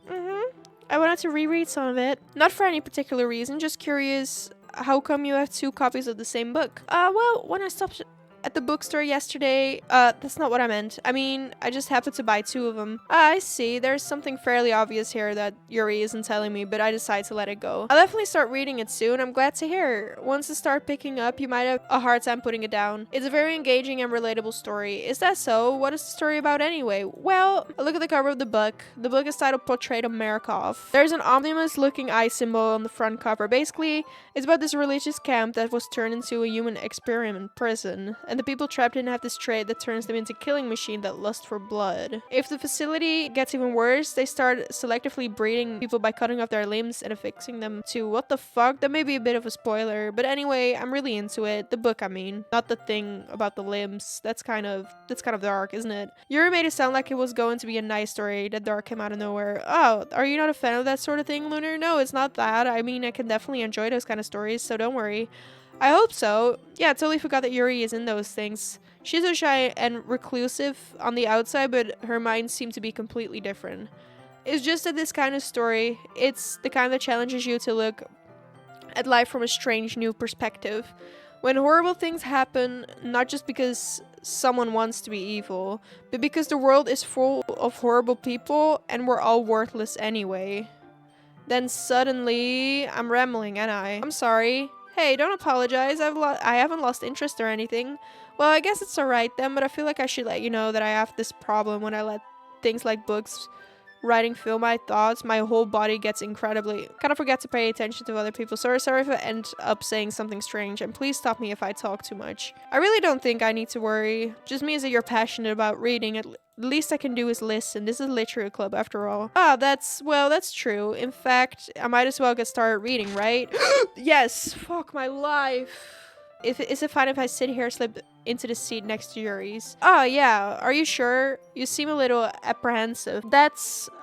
I wanted to reread some of it. Not for any particular reason, just curious. How come you have two copies of the same book? Well, when I stopped at the bookstore yesterday. That's not what I meant. I mean, I just happened to buy 2 of them. I see. There's something fairly obvious here that Yuri isn't telling me, but I decided to let it go. I'll definitely start reading it soon. I'm glad to hear. Once it starts picking up, you might have a hard time putting it down. It's a very engaging and relatable story. Is that so? What is the story about anyway? Well, look at the cover of the book. The book is titled Portrait of Markov. There's an ominous looking eye symbol on the front cover. Basically, it's about this religious camp that was turned into a human experiment prison, and the people trapped in have this trait that turns them into killing machine that lust for blood. If the facility gets even worse, they start selectively breeding people by cutting off their limbs and affixing them to what the fuck? That may be a bit of a spoiler, but anyway, I'm really into it. The book, I mean, not the thing about the limbs. That's kind of dark, isn't it? Yuri made it sound like it was going to be a nice story that dark came out of nowhere. Oh, are you not a fan of that sort of thing, Lunar? No, it's not that. I mean, I can definitely enjoy those kind of stories, so don't worry. I hope so. Yeah, I totally forgot that Yuri is in those things. She's so shy and reclusive on the outside, but her mind seemed to be completely different. It's just that this kind of story, it's the kind that challenges you to look at life from a strange new perspective. When horrible things happen, not just because someone wants to be evil, but because the world is full of horrible people and we're all worthless anyway. Then suddenly, I'm rambling, and I'm sorry. Hey, don't apologize. I haven't lost interest or anything. Well, I guess it's alright then, but I feel like I should let you know that I have this problem when I let things like books, writing, fill my thoughts. My whole body gets incredibly... kind of forget to pay attention to other people. Sorry if I end up saying something strange, and please stop me if I talk too much. I really don't think I need to worry. Just means that you're passionate about reading. At least I can do is listen. This is a literature club after all. Ah, that's true. In fact, I might as well get started reading, right? Yes! Fuck my life. Is it fine if I sit here, slip into the seat next to Yuri's? Oh, yeah. Are you sure? You seem a little apprehensive.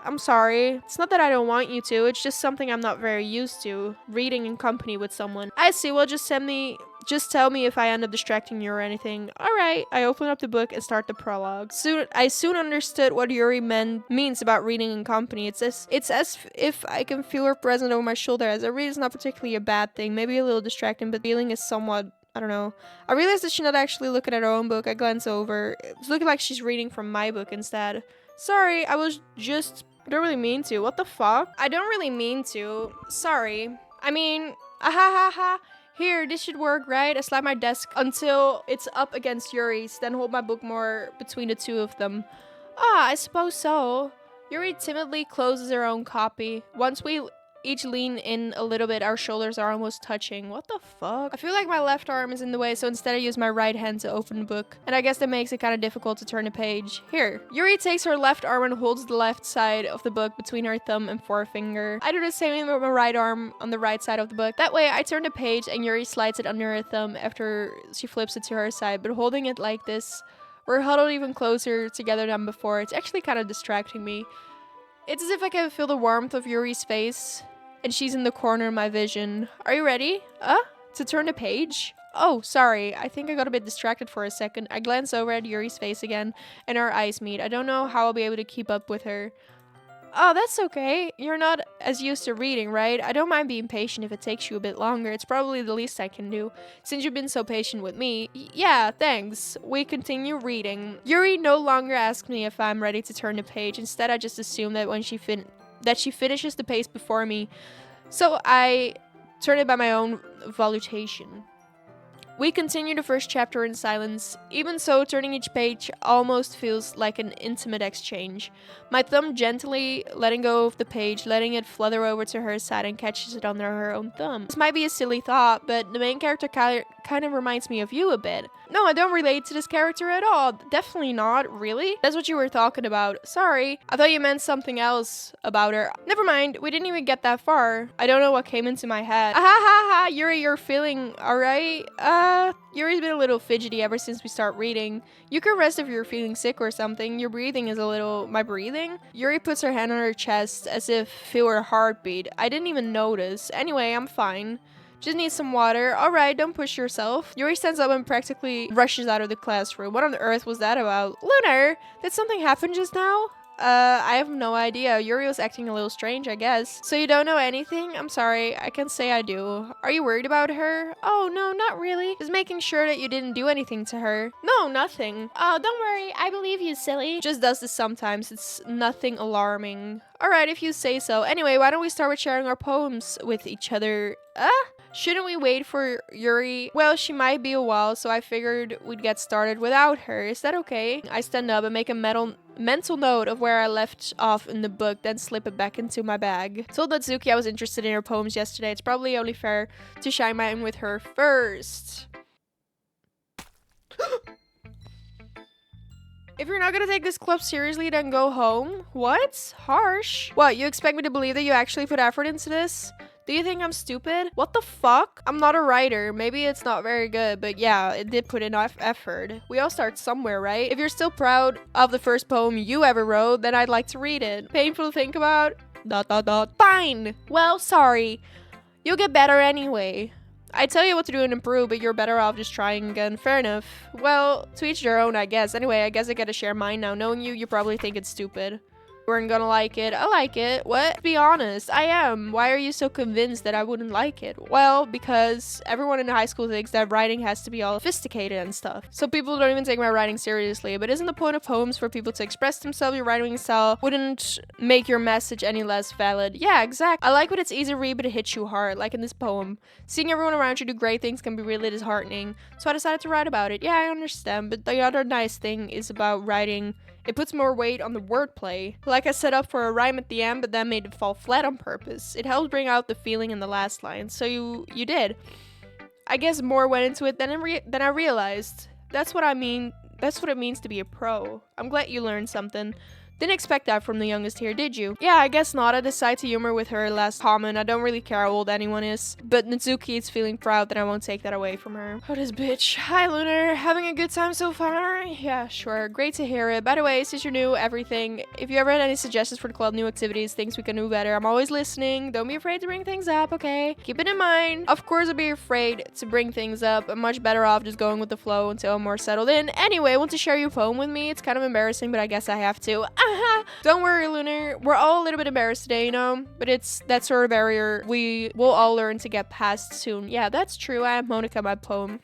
I'm sorry. It's not that I don't want you to. It's just something I'm not very used to. Reading in company with someone. I see. Well, just tell me if I end up distracting you or anything. Alright. I open up the book and start the prologue. I soon understood what Yuri means about reading in company. It's as if I can feel her present over my shoulder. As I read, it's not particularly a bad thing. Maybe a little distracting, but the feeling is somewhat... I don't know. I realized that she's not actually looking at her own book. I glance over. It's looking like she's reading from my book instead. Sorry, I don't really mean to. What the fuck? I don't really mean to. Sorry. I mean, ha. Here, this should work, right? I slide my desk until it's up against Yuri's, then hold my book more between the two of them. Ah, I suppose so. Yuri timidly closes her own copy. Once we each lean in a little bit, our shoulders are almost touching. What the fuck? I feel like my left arm is in the way, so instead I use my right hand to open the book. And I guess that makes it kind of difficult to turn the page. Here. Yuri takes her left arm and holds the left side of the book between her thumb and forefinger. I do the same with my right arm on the right side of the book. That way, I turn the page and Yuri slides it under her thumb after she flips it to her side. But holding it like this, we're huddled even closer together than before. It's actually kind of distracting me. It's as if I can feel the warmth of Yuri's face, and she's in the corner of my vision. Are you ready? To turn the page? Oh, sorry. I think I got a bit distracted for a second. I glance over at Yuri's face again, and our eyes meet. I don't know how I'll be able to keep up with her. Oh, that's okay. You're not as used to reading, right? I don't mind being patient if it takes you a bit longer. It's probably the least I can do, since you've been so patient with me. Yeah, thanks. We continue reading. Yuri no longer asks me if I'm ready to turn the page. Instead, I just assume that when she finishes the page before me, so I turn it by my own volutation. We continue the first chapter in silence. Even so, turning each page almost feels like an intimate exchange. My thumb gently letting go of the page, letting it flutter over to her side and catches it under her own thumb. This might be a silly thought, but the main character kind of reminds me of you a bit. No, I don't relate to this character at all. Definitely not, really? That's what you were talking about. Sorry. I thought you meant something else about her. Never mind, we didn't even get that far. I don't know what came into my head. Yuri, you're feeling alright? Yuri's been a little fidgety ever since we start reading. You can rest if you're feeling sick or something. Your breathing is a little... My breathing? Yuri puts her hand on her chest as if feel her heartbeat. I didn't even notice. Anyway, I'm fine. Just need some water. Alright, don't push yourself. Yuri stands up and practically rushes out of the classroom. What on earth was that about? Lunar, did something happen just now? I have no idea. Yuri was acting a little strange, I guess. So you don't know anything? I'm sorry, I can say I do. Are you worried about her? Oh, no, not really. Just making sure that you didn't do anything to her. No, nothing. Oh, don't worry, I believe you, silly. Just does this sometimes. It's nothing alarming. Alright, if you say so. Anyway, why don't we start with sharing our poems with each other? Shouldn't we wait for Yuri? Well, she might be a while, so I figured we'd get started without her. Is that okay? I stand up and make a mental note of where I left off in the book, then slip it back into my bag. Told Natsuki I was interested in her poems yesterday. It's probably only fair to shine mine with her first. If you're not gonna take this club seriously, then go home? What? Harsh. What, you expect me to believe that you actually put effort into this? Do you think I'm stupid? What the fuck? I'm not a writer. Maybe it's not very good, but yeah, it did put enough effort. We all start somewhere, right? If you're still proud of the first poem you ever wrote, then I'd like to read it. Painful to think about? ... Fine. Well, sorry. You'll get better anyway. I tell you what to do and improve, but you're better off just trying again. Fair enough. Well, to each their own, I guess. Anyway, I guess I gotta share mine now. Knowing you probably think it's stupid. You weren't gonna like it. I like it. What? Be honest. I am. Why are you so convinced that I wouldn't like it? Well, because everyone in high school thinks that writing has to be all sophisticated and stuff. So people don't even take my writing seriously. But isn't the point of poems for people to express themselves? Your writing style wouldn't make your message any less valid. Yeah, exactly. I like when it's easy to read, but it hits you hard, like in this poem. Seeing everyone around you do great things can be really disheartening. So I decided to write about it. Yeah, I understand. But the other nice thing is about writing, it puts more weight on the wordplay. Like I set up for a rhyme at the end, but then made it fall flat on purpose. It helps bring out the feeling in the last line. So you did. I guess more went into it than I realized. That's what I mean. That's what it means to be a pro. I'm glad you learned something. Didn't expect that from the youngest here, did you? Yeah, I guess not. I decided to humor with her last comment. I don't really care how old anyone is. But Natsuki is feeling proud that I won't take that away from her. Oh, this bitch. Hi, Lunar. Having a good time so far? Yeah, sure. Great to hear it. By the way, since you're new, everything, if you ever had any suggestions for the club, new activities, things we can do better, I'm always listening. Don't be afraid to bring things up, okay? Keep it in mind. Of course, I'll be afraid to bring things up. I'm much better off just going with the flow until I'm more settled in. Anyway, want to share your poem with me? It's kind of embarrassing, but I guess I have to. Don't worry, Lunar. We're all a little bit embarrassed today, you know? But it's that sort of barrier we will all learn to get past soon. Yeah, that's true. I am Monica, my poem.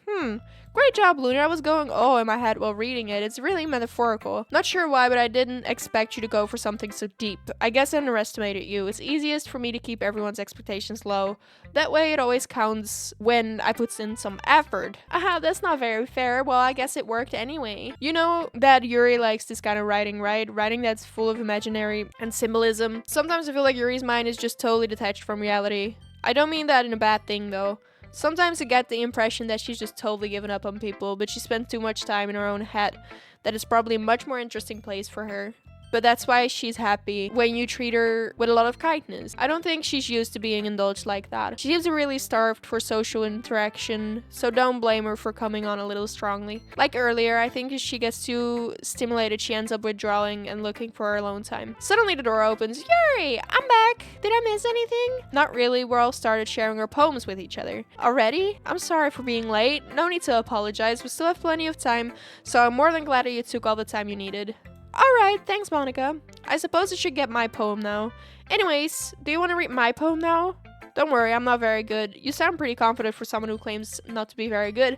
Great job, Lunar. I was going in my head while reading it. It's really metaphorical. Not sure why, but I didn't expect you to go for something so deep. I guess I underestimated you. It's easiest for me to keep everyone's expectations low. That way it always counts when I put in some effort. That's not very fair. Well, I guess it worked anyway. You know that Yuri likes this kind of writing, right? Writing that's full of imaginary and symbolism. Sometimes I feel like Yuri's mind is just totally detached from reality. I don't mean that in a bad thing, though. Sometimes I get the impression that she's just totally given up on people, but she spends too much time in her own head. That is probably a much more interesting place for her. But that's why she's happy when you treat her with a lot of kindness. I don't think she's used to being indulged like that. She seems really starved for social interaction, so don't blame her for coming on a little strongly. Like earlier, I think if she gets too stimulated, she ends up withdrawing and looking for her alone time. Suddenly the door opens. Yuri, I'm back. Did I miss anything? Not really. We're all started sharing our poems with each other. Already? I'm sorry for being late. No need to apologize. We still have plenty of time, so I'm more than glad that you took all the time you needed. Alright, thanks, Monica. I suppose I should get my poem now. Anyways, do you want to read my poem now? Don't worry, I'm not very good. You sound pretty confident for someone who claims not to be very good.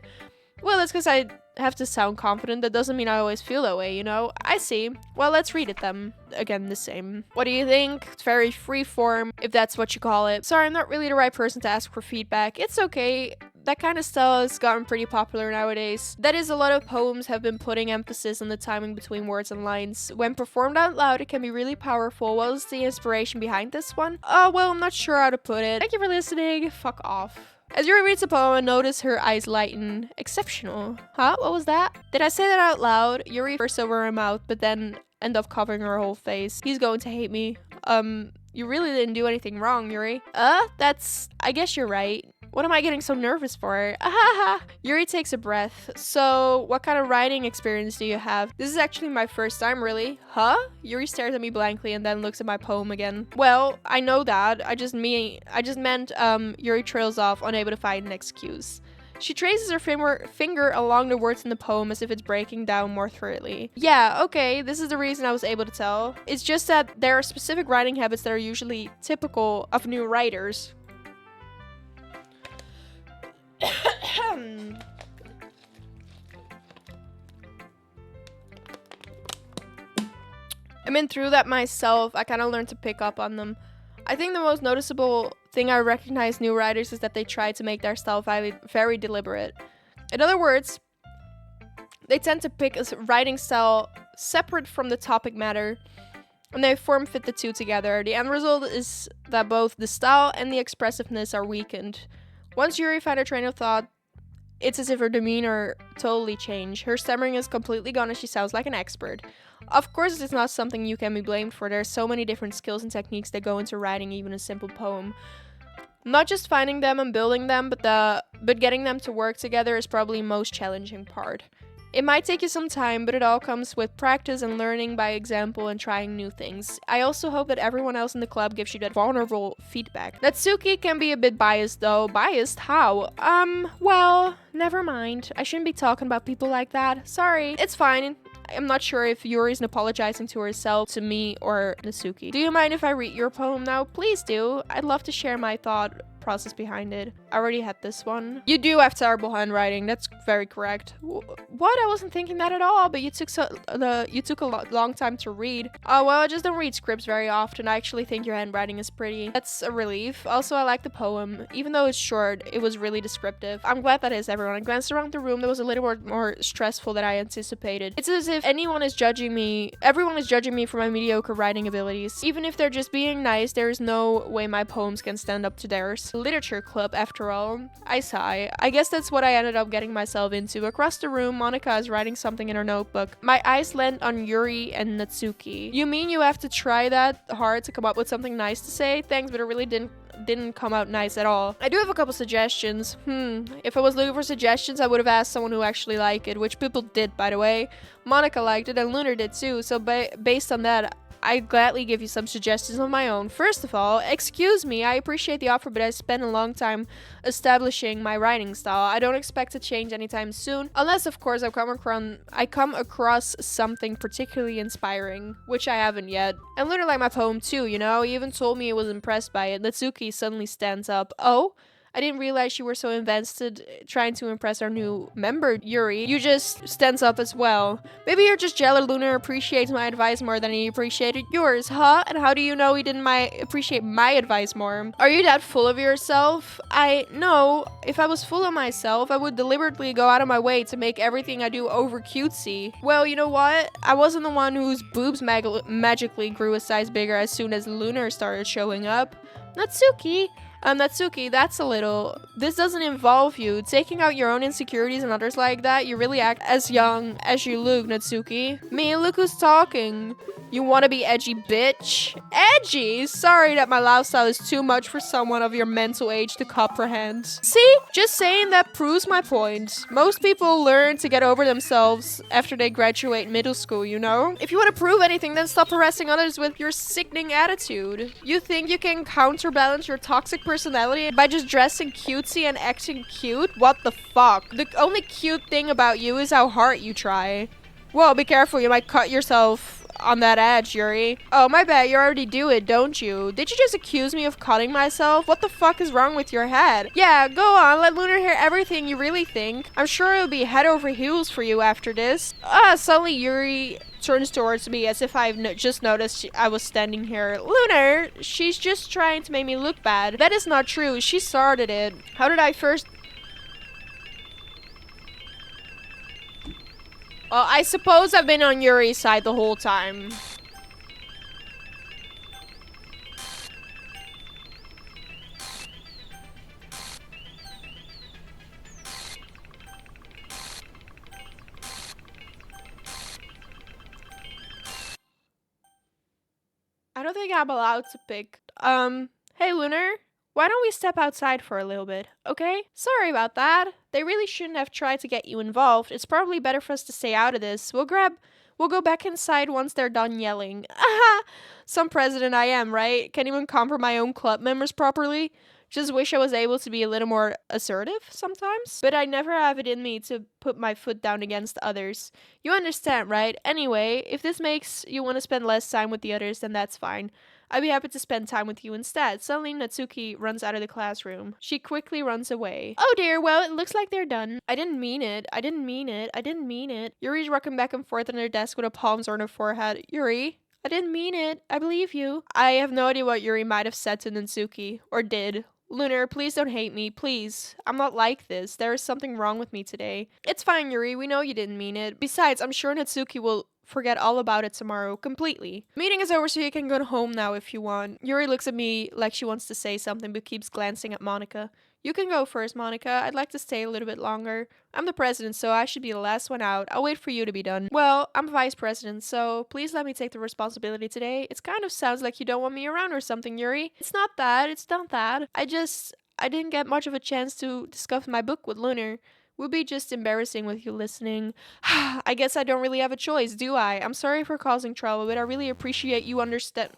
Well, that's because I have to sound confident. That doesn't mean I always feel that way, you know? I see. Well, let's read it then. Again, the same. What do you think? It's very free form, if that's what you call it. Sorry, I'm not really the right person to ask for feedback. It's okay. That kind of style has gotten pretty popular nowadays. That is, a lot of poems have been putting emphasis on the timing between words and lines. When performed out loud, it can be really powerful. What was the inspiration behind this one? Well, I'm not sure how to put it. Thank you for listening. Fuck off. As Yuri reads the poem, I notice her eyes lighten. Exceptional. Huh? What was that? Did I say that out loud? Yuri first over her mouth, but then end up covering her whole face. He's going to hate me. You really didn't do anything wrong, Yuri. I guess you're right. What am I getting so nervous for? Yuri takes a breath. So, what kind of writing experience do you have? This is actually my first time, really. Huh? Yuri stares at me blankly and then looks at my poem again. Well, I know that. I just meant, Yuri trails off, unable to find an excuse. She traces her finger along the words in the poem as if it's breaking down more thoroughly. Yeah, okay, this is the reason I was able to tell. It's just that there are specific writing habits that are usually typical of new writers. I've been through that myself. I kind of learned to pick up on them. I think the most noticeable thing I recognize new writers is that they try to make their style very deliberate. In other words, they tend to pick a writing style separate from the topic matter, and they form fit the two together. The end result is that both the style and the expressiveness are weakened. Once Yuri found her train of thought, it's as if her demeanor totally changed. Her stammering is completely gone and she sounds like an expert. Of course, it's not something you can be blamed for. There are so many different skills and techniques that go into writing even a simple poem. Not just finding them and building them, but getting them to work together is probably the most challenging part. It might take you some time, but it all comes with practice and learning by example and trying new things. I also hope that everyone else in the club gives you that vulnerable feedback. Natsuki can be a bit biased though. Biased? How? Well, never mind. I shouldn't be talking about people like that. Sorry. It's fine. I'm not sure if Yuri's apologizing to herself, to me, or Natsuki. Do you mind if I read your poem now? Please do. I'd love to share my thought process behind it. I already had this one. You do have terrible handwriting. That's very correct. What? I wasn't thinking that at all, but you took a long time to read. Oh, well, I just don't read scripts very often. I actually think your handwriting is pretty. That's a relief. Also, I like the poem. Even though it's short, it was really descriptive. I'm glad that is, everyone. I glanced around the room. That was a little more stressful than I anticipated. It's as if everyone is judging me for my mediocre writing abilities. Even if they're just being nice, there is no way my poems can stand up to theirs. Literature club, after all. I sigh. I guess that's what I ended up getting myself into. Across the room, Monika is writing something in her notebook. My eyes land on Yuri and Natsuki. You mean you have to try that hard to come up with something nice to say? Thanks, but it really didn't come out nice at all. I do have a couple suggestions. If I was looking for suggestions, I would have asked someone who actually liked it, which people did, by the way. Monika liked it, and Lunar did too, so based on that, I'd gladly give you some suggestions of my own. First of all, excuse me, I appreciate the offer, but I spent a long time establishing my writing style. I don't expect to change anytime soon, unless of course I come across something particularly inspiring, which I haven't yet. And Lunar liked my poem too, you know? He even told me he was impressed by it. Natsuki suddenly stands up. Oh? I didn't realize you were so invested trying to impress our new member, Yuri. You just stands up as well. Maybe you're just jealous Lunar appreciates my advice more than he appreciated yours, huh? And how do you know he didn't appreciate my advice more? Are you that full of yourself? No. If I was full of myself, I would deliberately go out of my way to make everything I do over cutesy. Well, you know what? I wasn't the one whose boobs magically grew a size bigger as soon as Lunar started showing up. Natsuki, this doesn't involve you. Taking out your own insecurities and others like that, you really act as young as you look, Natsuki. Me, look who's talking. You wanna be edgy, bitch? Edgy? Sorry that my lifestyle is too much for someone of your mental age to comprehend. See? Just saying that proves my point. Most people learn to get over themselves after they graduate middle school, you know? If you want to prove anything, then stop harassing others with your sickening attitude. You think you can counterbalance your toxic personality by just dressing cutesy and acting cute? What the fuck? The only cute thing about you is how hard you try. Whoa, be careful, you might cut yourself on that edge, Yuri. Oh, my bad, you already do it, don't you? Did you just accuse me of cutting myself? What the fuck is wrong with your head? Yeah, go on, let Lunar hear everything you really think. I'm sure it'll be head over heels for you after this. Suddenly Yuri turns towards me as if I've just noticed I was standing here. Lunar, she's just trying to make me look bad. That is not true, she started it. How did I first... Well, I suppose I've been on Yuri's side the whole time. I don't think I'm allowed to pick. Hey Lunar, why don't we step outside for a little bit, okay? Sorry about that. They really shouldn't have tried to get you involved. It's probably better for us to stay out of this. We'll go back inside once they're done yelling. Aha! Some president I am, right? Can't even comfort my own club members properly. Just wish I was able to be a little more assertive sometimes, but I never have it in me to put my foot down against others. You understand, right? Anyway, if this makes you want to spend less time with the others, then that's fine. I'd be happy to spend time with you instead. Suddenly, Natsuki runs out of the classroom. She quickly runs away. Oh dear, well, it looks like they're done. I didn't mean it. I didn't mean it. I didn't mean it. Yuri's rocking back and forth on her desk with her palms on her forehead. Yuri? I didn't mean it. I believe you. I have no idea what Yuri might have said to Natsuki. Or did. Lunar, please don't hate me, please. I'm not like this. There is something wrong with me today. It's fine, Yuri. We know you didn't mean it. Besides, I'm sure Natsuki will forget all about it tomorrow, completely. Meeting is over, so you can go home now if you want. Yuri looks at me like she wants to say something, but keeps glancing at Monika. You can go first, Monika. I'd like to stay a little bit longer. I'm the president, so I should be the last one out. I'll wait for you to be done. Well, I'm vice president, so please let me take the responsibility today. It kind of sounds like you don't want me around or something, Yuri. It's not that. It's not that. I didn't get much of a chance to discuss my book with Lunar. Would be just embarrassing with you listening. I guess I don't really have a choice, do I? I'm sorry for causing trouble, but I really appreciate you understand.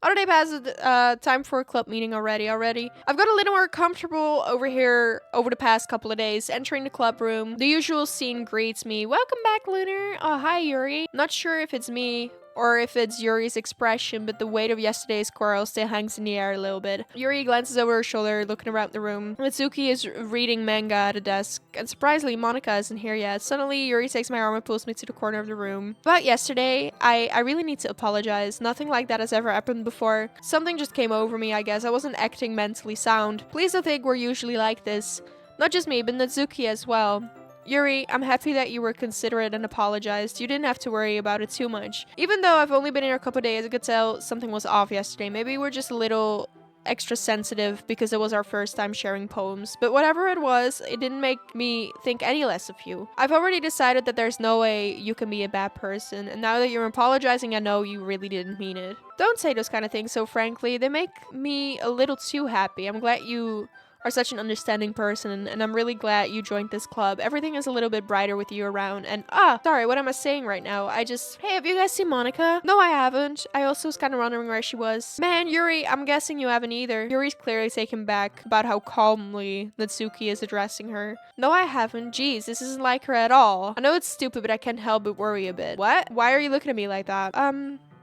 Other day passes, time for a club meeting already. I've got a little more comfortable over here over the past couple of days. Entering the club room, the usual scene greets me. Welcome back, Lunar. Oh, hi, Yuri. Not sure if it's me or if it's Yuri's expression, but the weight of yesterday's quarrel still hangs in the air a little bit. Yuri glances over her shoulder, looking around the room. Mitsuki is reading manga at a desk, and surprisingly, Monika isn't here yet. Suddenly, Yuri takes my arm and pulls me to the corner of the room. About yesterday, I really need to apologize. Nothing like that has ever happened before. Something just came over me, I guess. I wasn't acting mentally sound. Please don't think we're usually like this. Not just me, but Natsuki as well. Yuri, I'm happy that you were considerate and apologized. You didn't have to worry about it too much. Even though I've only been here a couple days, I could tell something was off yesterday. Maybe we're just a little extra sensitive because it was our first time sharing poems. But whatever it was, it didn't make me think any less of you. I've already decided that there's no way you can be a bad person. And now that you're apologizing, I know you really didn't mean it. Don't say those kind of things so frankly. They make me a little too happy. I'm glad you are such an understanding person, and I'm really glad you joined this club. Everything is a little bit brighter with you around, and sorry, what am I saying right now? Hey, have you guys seen Monika? No, I haven't. I also was kind of wondering where she was. Man, Yuri, I'm guessing you haven't either. Yuri's clearly taken back about how calmly Natsuki is addressing her. No, I haven't. Jeez, this isn't like her at all. I know it's stupid, but I can't help but worry a bit. What? Why are you looking at me like that?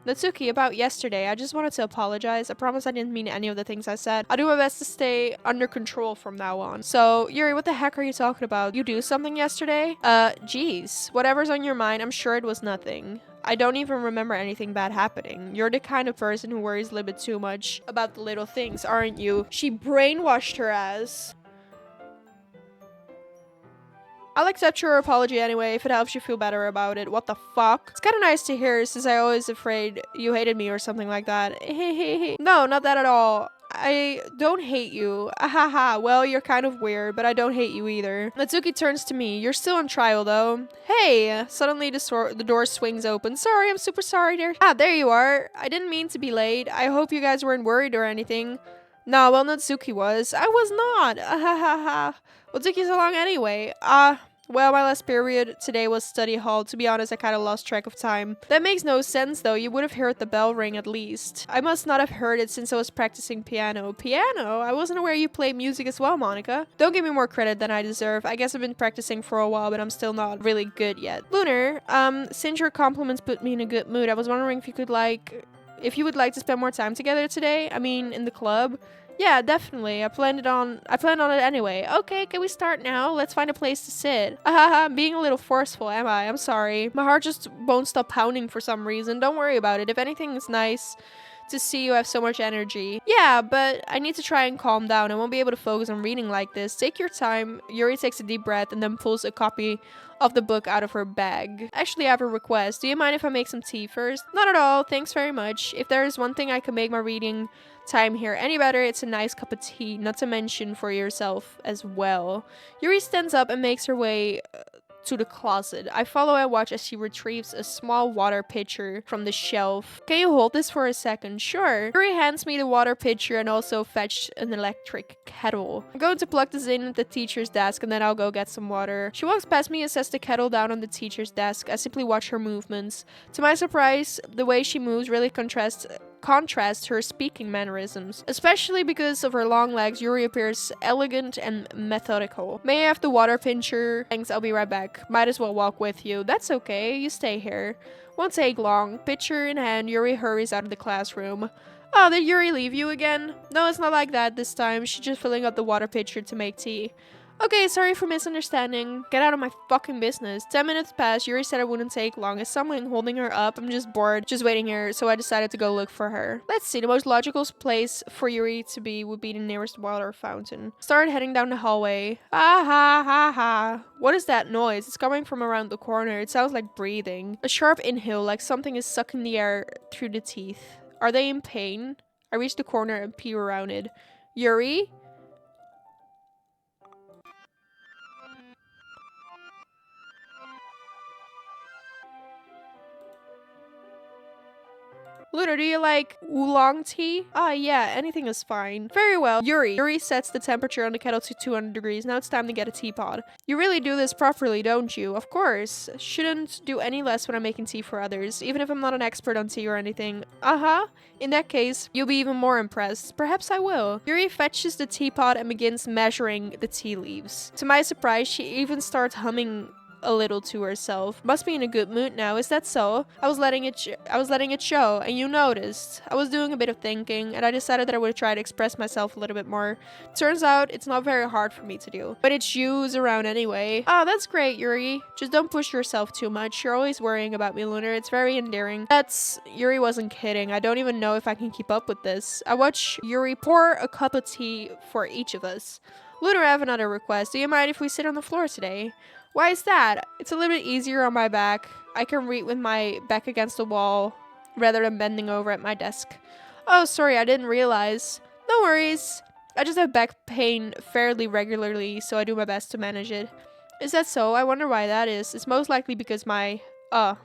Natsuki, about yesterday, I just wanted to apologize. I promise I didn't mean any of the things I said. I'll do my best to stay under control from now on. So, Yuri, what the heck are you talking about? You do something yesterday? Geez. Whatever's on your mind, I'm sure it was nothing. I don't even remember anything bad happening. You're the kind of person who worries a little bit too much about the little things, aren't you? She brainwashed her ass. I'll accept your apology anyway if it helps you feel better about it. What the fuck? It's kind of nice to hear since I always afraid you hated me or something like that. No, not that at all. I don't hate you. Ahaha. Well, you're kind of weird, but I don't hate you either. Natsuki turns to me. You're still on trial, though. Hey! Suddenly, the door swings open. Sorry, I'm super sorry, dear. Ah, there you are. I didn't mean to be late. I hope you guys weren't worried or anything. No, well, Natsuki was. I was not. Ahaha. What took you so long anyway? Well, my last period today was study hall. To be honest, I kind of lost track of time. That makes no sense, though. You would have heard the bell ring at least. I must not have heard it since I was practicing piano. Piano? I wasn't aware you play music as well, Monika. Don't give me more credit than I deserve. I guess I've been practicing for a while, but I'm still not really good yet. Lunar, since your compliments put me in a good mood, I was wondering if you would like to spend more time together today. I mean, in the club. Yeah, definitely. I planned on it anyway. Okay, can we start now? Let's find a place to sit. I'm being a little forceful, am I? I'm sorry. My heart just won't stop pounding for some reason. Don't worry about it. If anything, it's nice to see you have so much energy. Yeah, but I need to try and calm down. I won't be able to focus on reading like this. Take your time. Yuri takes a deep breath and then pulls a copy of the book out of her bag. Actually, I have a request. Do you mind if I make some tea first? Not at all. Thanks very much. If there is one thing I can make my reading time here any better, it's a nice cup of tea, not to mention for yourself as well. Yuri stands up and makes her way to the closet. I follow and watch as she retrieves a small water pitcher from the shelf. Can you hold this for a second? Sure. Yuri hands me the water pitcher and also fetched an electric kettle. I'm going to plug this in at the teacher's desk and then I'll go get some water. She walks past me and sets the kettle down on the teacher's desk. I simply watch her movements. To my surprise, the way she moves really contrasts contrast to her speaking mannerisms. Especially because of her long legs, Yuri appears elegant and methodical. May I have the water pincher? Thanks, I'll be right back. Might as well walk with you. That's okay, you stay here. Won't take long. Pitcher in hand, Yuri hurries out of the classroom. Oh, did Yuri leave you again? No, it's not like that this time. She's just filling up the water pitcher to make tea. Okay, sorry for misunderstanding. Get out of my fucking business. 10 minutes passed. Yuri said it wouldn't take long. Is someone holding her up? I'm just bored, just waiting here, so I decided to go look for her. Let's see, the most logical place for Yuri to be would be the nearest water fountain. Started heading down the hallway. Ah ha ha ha. What is that noise? It's coming from around the corner. It sounds like breathing. A sharp inhale, like something is sucking the air through the teeth. Are they in pain? I reach the corner and peer around it. Yuri? Luna, do you like oolong tea? Ah, yeah, anything is fine. Very well. Yuri sets the temperature on the kettle to 200 degrees. Now it's time to get a teapot. You really do this properly, don't you? Of course. Shouldn't do any less when I'm making tea for others, even if I'm not an expert on tea or anything. Uh-huh. In that case, you'll be even more impressed. Perhaps I will. Yuri fetches the teapot and begins measuring the tea leaves. To my surprise, she even starts humming a little to herself. Must be in a good mood now, is that so? I was letting it show, and you noticed. I was doing a bit of thinking, and I decided that I would try to express myself a little bit more. Turns out, it's not very hard for me to do. But it's you's around anyway. Oh, that's great, Yuri. Just don't push yourself too much. You're always worrying about me, Lunar. It's very endearing. Yuri wasn't kidding. I don't even know if I can keep up with this. I watch Yuri pour a cup of tea for each of us. Lunar, I have another request. Do you mind if we sit on the floor today? Why is that? It's a little bit easier on my back. I can read with my back against the wall rather than bending over at my desk. Oh, sorry, I didn't realize. No worries. I just have back pain fairly regularly, so I do my best to manage it. Is that so? I wonder why that is. It's most likely because your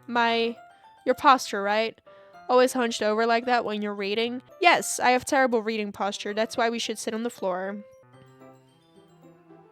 posture, right? Always hunched over like that when you're reading? Yes, I have terrible reading posture. That's why we should sit on the floor.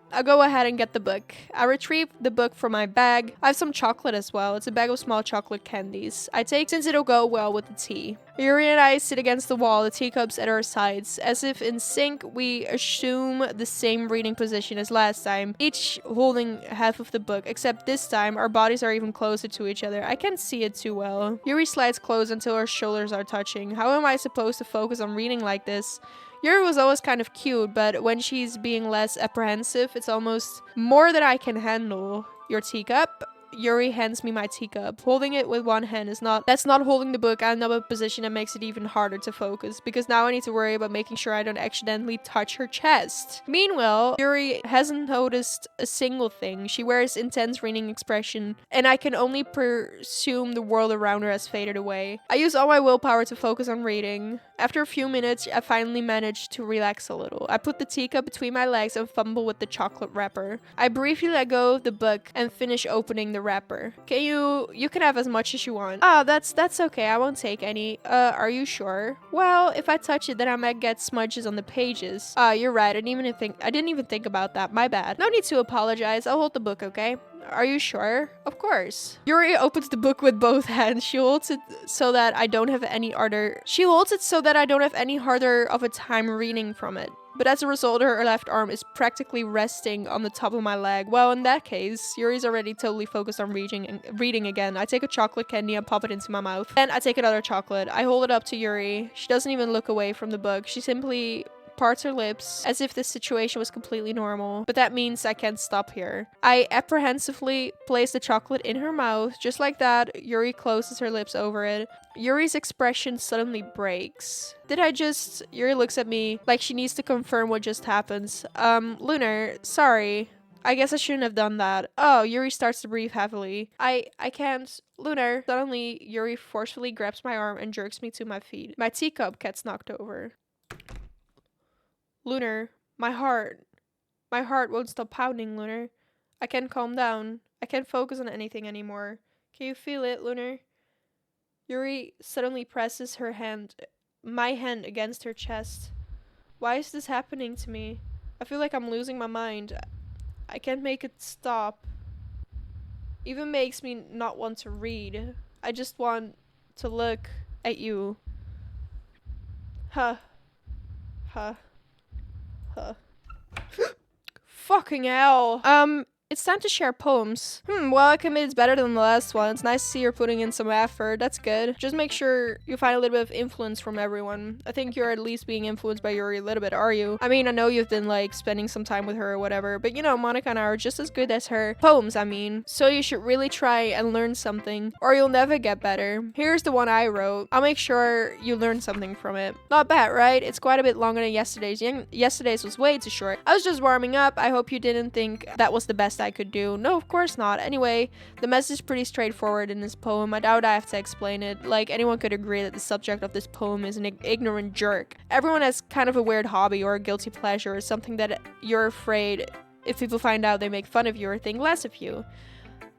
I'll go ahead and get the book. I retrieve the book from my bag. I have some chocolate as well. It's a bag of small chocolate candies. I take since it'll go well with the tea. Yuri and I sit against the wall, the teacups at our sides. As if in sync, we assume the same reading position as last time, each holding half of the book, except this time our bodies are even closer to each other. I can't see it too well. Yuri slides close until our shoulders are touching. How am I supposed to focus on reading like this? Yuri was always kind of cute, but when she's being less apprehensive, it's almost more than I can handle. Your teacup? Yuri hands me my teacup. Holding it with one hand that's not holding the book. I'm in a position that makes it even harder to focus, because now I need to worry about making sure I don't accidentally touch her chest. Meanwhile, Yuri hasn't noticed a single thing. She wears intense reading expression, and I can only presume the world around her has faded away. I use all my willpower to focus on reading. After a few minutes, I finally managed to relax a little. I put the teacup between my legs and fumble with the chocolate wrapper. I briefly let go of the book and finish opening the wrapper. You can have as much as you want. Oh, that's okay. I won't take any. Are you sure? Well, if I touch it, then I might get smudges on the pages. You're right. I didn't even think about that. My bad. No need to apologize. I'll hold the book, okay? Are you sure? Of course. Yuri opens the book with both hands. She holds it so that I don't have any harder of a time reading from it. But as a result, her left arm is practically resting on the top of my leg. Well, in that case, Yuri's already totally focused on reading again. I take a chocolate candy and pop it into my mouth. Then I take another chocolate. I hold it up to Yuri. She doesn't even look away from the book. She simply parts her lips as if this situation was completely normal, but that means I can't stop here. I apprehensively place the chocolate in her mouth. Just like that, Yuri closes her lips over it. Yuri's expression suddenly breaks. Yuri looks at me like she needs to confirm what just happened. Lunar, sorry. I guess I shouldn't have done that. Oh, Yuri starts to breathe heavily. I can't. Lunar. Suddenly, Yuri forcefully grabs my arm and jerks me to my feet. My teacup gets knocked over. Lunar, my heart won't stop pounding, Lunar. I can't calm down. I can't focus on anything anymore. Can you feel it, Lunar? Yuri suddenly presses my hand against her chest. Why is this happening to me? I feel like I'm losing my mind. I can't make it stop. Even makes me not want to read. I just want to look at you. Huh. Huh. Huh. Fucking hell. It's time to share poems. Well, I commit it's better than the last one. It's nice to see you're putting in some effort. That's good. Just make sure you find a little bit of influence from everyone. I think you're at least being influenced by Yuri a little bit, are you? I mean, I know you've been like spending some time with her or whatever, but you know, Monica and I are just as good as her. Poems, I mean. So you should really try and learn something, or you'll never get better. Here's the one I wrote. I'll make sure you learn something from it. Not bad, right? It's quite a bit longer than yesterday's. Yesterday's was way too short. I was just warming up. I hope you didn't think that was the best I could do. No, of course not. Anyway, the message is pretty straightforward in this poem. I doubt I have to explain it. Like, anyone could agree that the subject of this poem is an ignorant jerk. Everyone has kind of a weird hobby or a guilty pleasure or something that you're afraid if people find out they make fun of you or think less of you.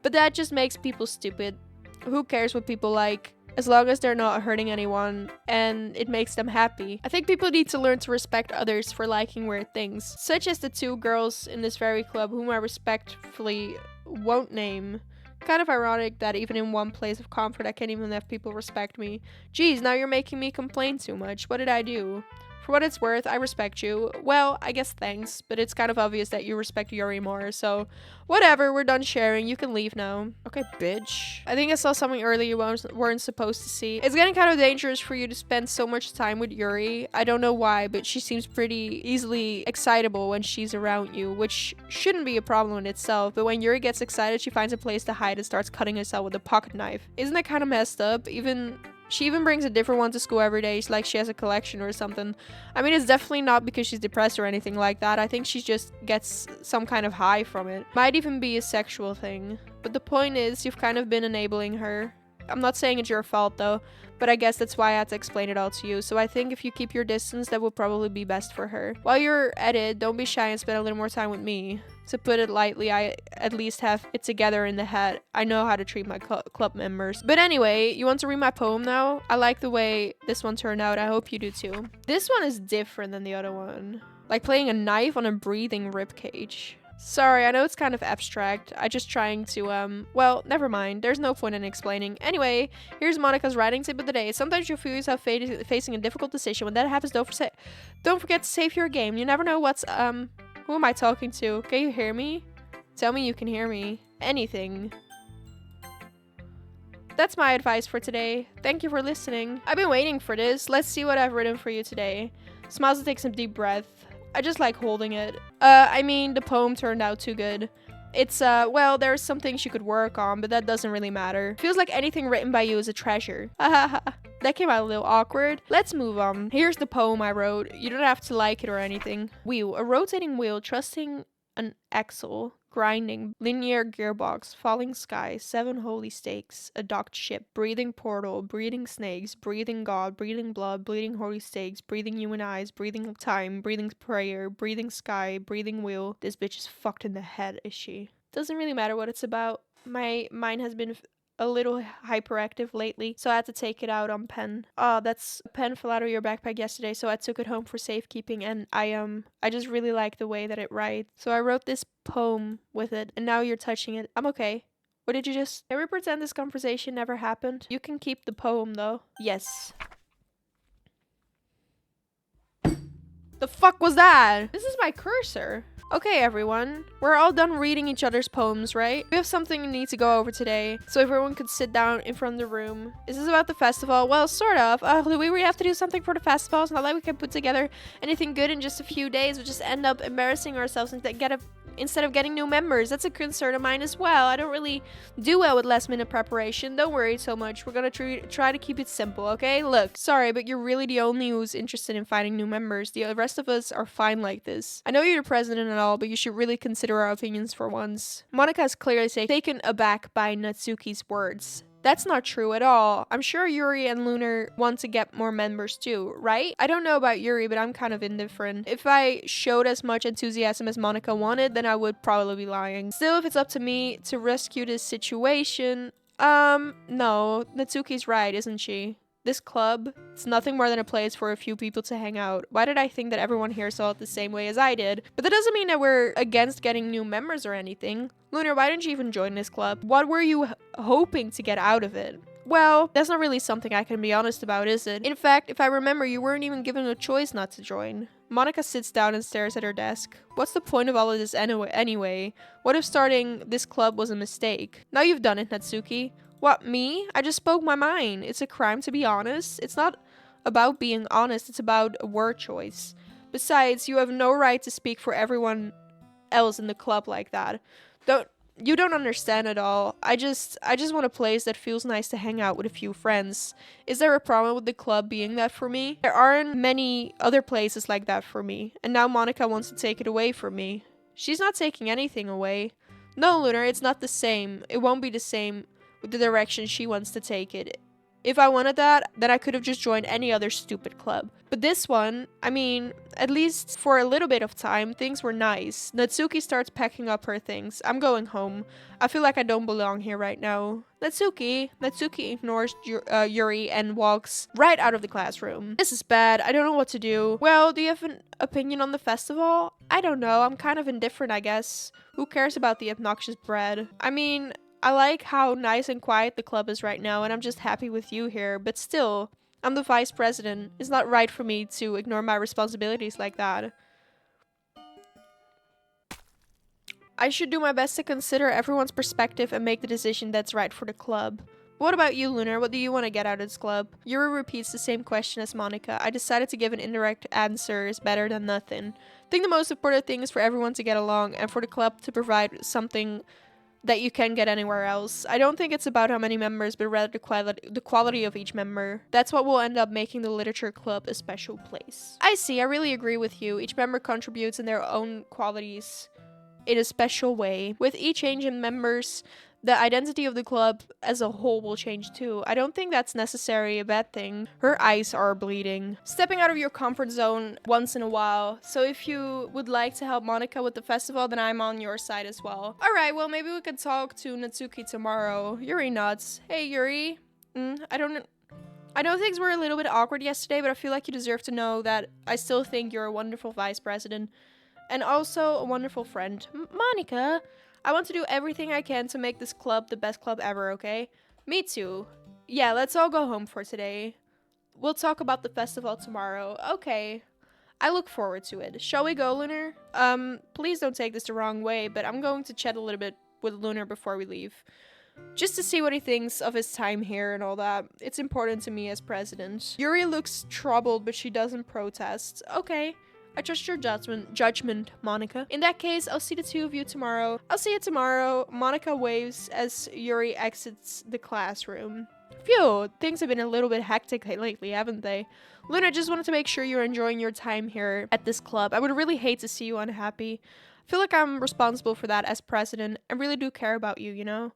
But that just makes people stupid. Who cares what people like? As long as they're not hurting anyone and it makes them happy. I think people need to learn to respect others for liking weird things, such as the two girls in this very club whom I respectfully won't name. Kind of ironic that even in one place of comfort I can't even have people respect me. Geez, now you're making me complain too much. What did I do? For what it's worth, I respect you. Well, I guess thanks, but it's kind of obvious that you respect Yuri more, so whatever, we're done sharing. You can leave now. Okay, bitch. I think I saw something earlier you weren't supposed to see. It's getting kind of dangerous for you to spend so much time with Yuri. I don't know why, but she seems pretty easily excitable when she's around you, which shouldn't be a problem in itself, but when Yuri gets excited, she finds a place to hide and starts cutting herself with a pocket knife. Isn't that kind of messed up? She even brings a different one to school every day. It's like she has a collection or something. I mean, it's definitely not because she's depressed or anything like that. I think she just gets some kind of high from it. Might even be a sexual thing. But the point is, you've kind of been enabling her. I'm not saying it's your fault though, but I guess that's why I had to explain it all to you. So I think if you keep your distance, that will probably be best for her. While you're at it, don't be shy and spend a little more time with me. To put it lightly, I at least have it together in the head. I know how to treat my club members. But anyway, you want to read my poem now? I like the way this one turned out. I hope you do too. This one is different than the other one. Like playing a knife on a breathing ribcage. Sorry, I know it's kind of abstract. I'm just trying to, well, never mind. There's no point in explaining. Anyway, here's Monica's writing tip of the day. Sometimes you'll feel yourself facing a difficult decision. When that happens, don't forget to save your game. You never know what's, who am I talking to? Can you hear me? Tell me you can hear me. Anything. That's my advice for today. Thank you for listening. I've been waiting for this. Let's see what I've written for you today. Smiles and take some deep breath. I just like holding it. I mean, the poem turned out too good. It's, well, there's some things you could work on, but that doesn't really matter. Feels like anything written by you is a treasure. That came out a little awkward. Let's move on. Here's the poem I wrote. You don't have to like it or anything. Wheel. A rotating wheel, trusting an axle. Grinding, linear gearbox, falling sky, 7 holy stakes, a docked ship, breathing portal, breathing snakes, breathing God, breathing blood, breathing holy stakes, breathing human eyes, breathing time, breathing prayer, breathing sky, breathing wheel. This bitch is fucked in the head, is she? Doesn't really matter what it's about. My mind has been a little hyperactive lately, so I had to take it out on pen. That's a pen fell out of your backpack yesterday, so I took it home for safekeeping, and I just really like the way that it writes. So I wrote this poem with it, and now you're touching it. I'm okay. What did you just... Can we pretend this conversation never happened? You can keep the poem, though. Yes. The fuck was that? This is my cursor. Okay, everyone. We're all done reading each other's poems, right? We have something we need to go over today, so everyone could sit down in front of the room. Is this about the festival? Well, sort of. Do we really have to do something for the festival? It's not like we can put together anything good in just a few days. We'll just end up embarrassing ourselves and instead of getting new members. That's a concern of mine as well. I don't really do well with last minute preparation. Don't worry so much. We're gonna try to keep it simple, okay? Look, sorry, but you're really the only who's interested in finding new members. The rest of us are fine like this. I know you're the president and all, but you should really consider our opinions for once. Monica is clearly taken aback by Natsuki's words. That's not true at all. I'm sure Yuri and Lunar want to get more members too, right? I don't know about Yuri, but I'm kind of indifferent. If I showed as much enthusiasm as Monica wanted, then I would probably be lying. Still, if it's up to me to rescue this situation, no. Natsuki's right, isn't she? This club, it's nothing more than a place for a few people to hang out. Why did I think that everyone here saw it the same way as I did? But that doesn't mean that we're against getting new members or anything. Lunar, why didn't you even join this club? What were you hoping to get out of it? Well, that's not really something I can be honest about, is it? In fact, if I remember, you weren't even given a choice not to join. Monica sits down and stares at her desk. What's the point of all of this anyway? What if starting this club was a mistake? Now you've done it, Natsuki. What, me? I just spoke my mind. It's a crime to be honest. It's not about being honest, it's about a word choice. Besides, you have no right to speak for everyone else in the club like that. You don't understand at all. I just want a place that feels nice to hang out with a few friends. Is there a problem with the club being that for me? There aren't many other places like that for me, and now Monica wants to take it away from me. She's not taking anything away. No, Lunar, it's not the same. It won't be the same with the direction she wants to take it. If I wanted that, then I could have just joined any other stupid club. But this one, I mean, at least for a little bit of time, things were nice. Natsuki starts packing up her things. I'm going home. I feel like I don't belong here right now. Natsuki ignores Yuri and walks right out of the classroom. This is bad. I don't know what to do. Well, do you have an opinion on the festival? I don't know. I'm kind of indifferent, I guess. Who cares about the obnoxious bread? I mean, I like how nice and quiet the club is right now, and I'm just happy with you here, but still, I'm the vice president. It's not right for me to ignore my responsibilities like that. I should do my best to consider everyone's perspective and make the decision that's right for the club. What about you, Lunar? What do you want to get out of this club? Yuri repeats the same question as Monica. I decided to give an indirect answer is better than nothing. I think the most important thing is for everyone to get along and for the club to provide something that you can get anywhere else. I don't think it's about how many members, but rather the quality of each member. That's what will end up making the literature club a special place. I see, I really agree with you. Each member contributes in their own qualities in a special way. With each change in members, the identity of the club as a whole will change too. I don't think that's necessarily a bad thing. Her eyes are bleeding. Stepping out of your comfort zone once in a while. So if you would like to help Monica with the festival, then I'm on your side as well. Alright, well maybe we could talk to Natsuki tomorrow. Yuri nods. Hey Yuri. I know things were a little bit awkward yesterday, but I feel like you deserve to know that I still think you're a wonderful vice president. And also a wonderful friend. Monica, I want to do everything I can to make this club the best club ever, okay? Me too. Yeah, let's all go home for today. We'll talk about the festival tomorrow. Okay. I look forward to it. Shall we go, Lunar? Please don't take this the wrong way, but I'm going to chat a little bit with Lunar before we leave. Just to see what he thinks of his time here and all that. It's important to me as president. Yuri looks troubled, but she doesn't protest. Okay. I trust your judgment, Monica. In that case, I'll see the two of you tomorrow. I'll see you tomorrow. Monica waves as Yuri exits the classroom. Phew, things have been a little bit hectic lately, haven't they? Luna, I just wanted to make sure you're enjoying your time here at this club. I would really hate to see you unhappy. I feel like I'm responsible for that as president. I really do care about you, you know?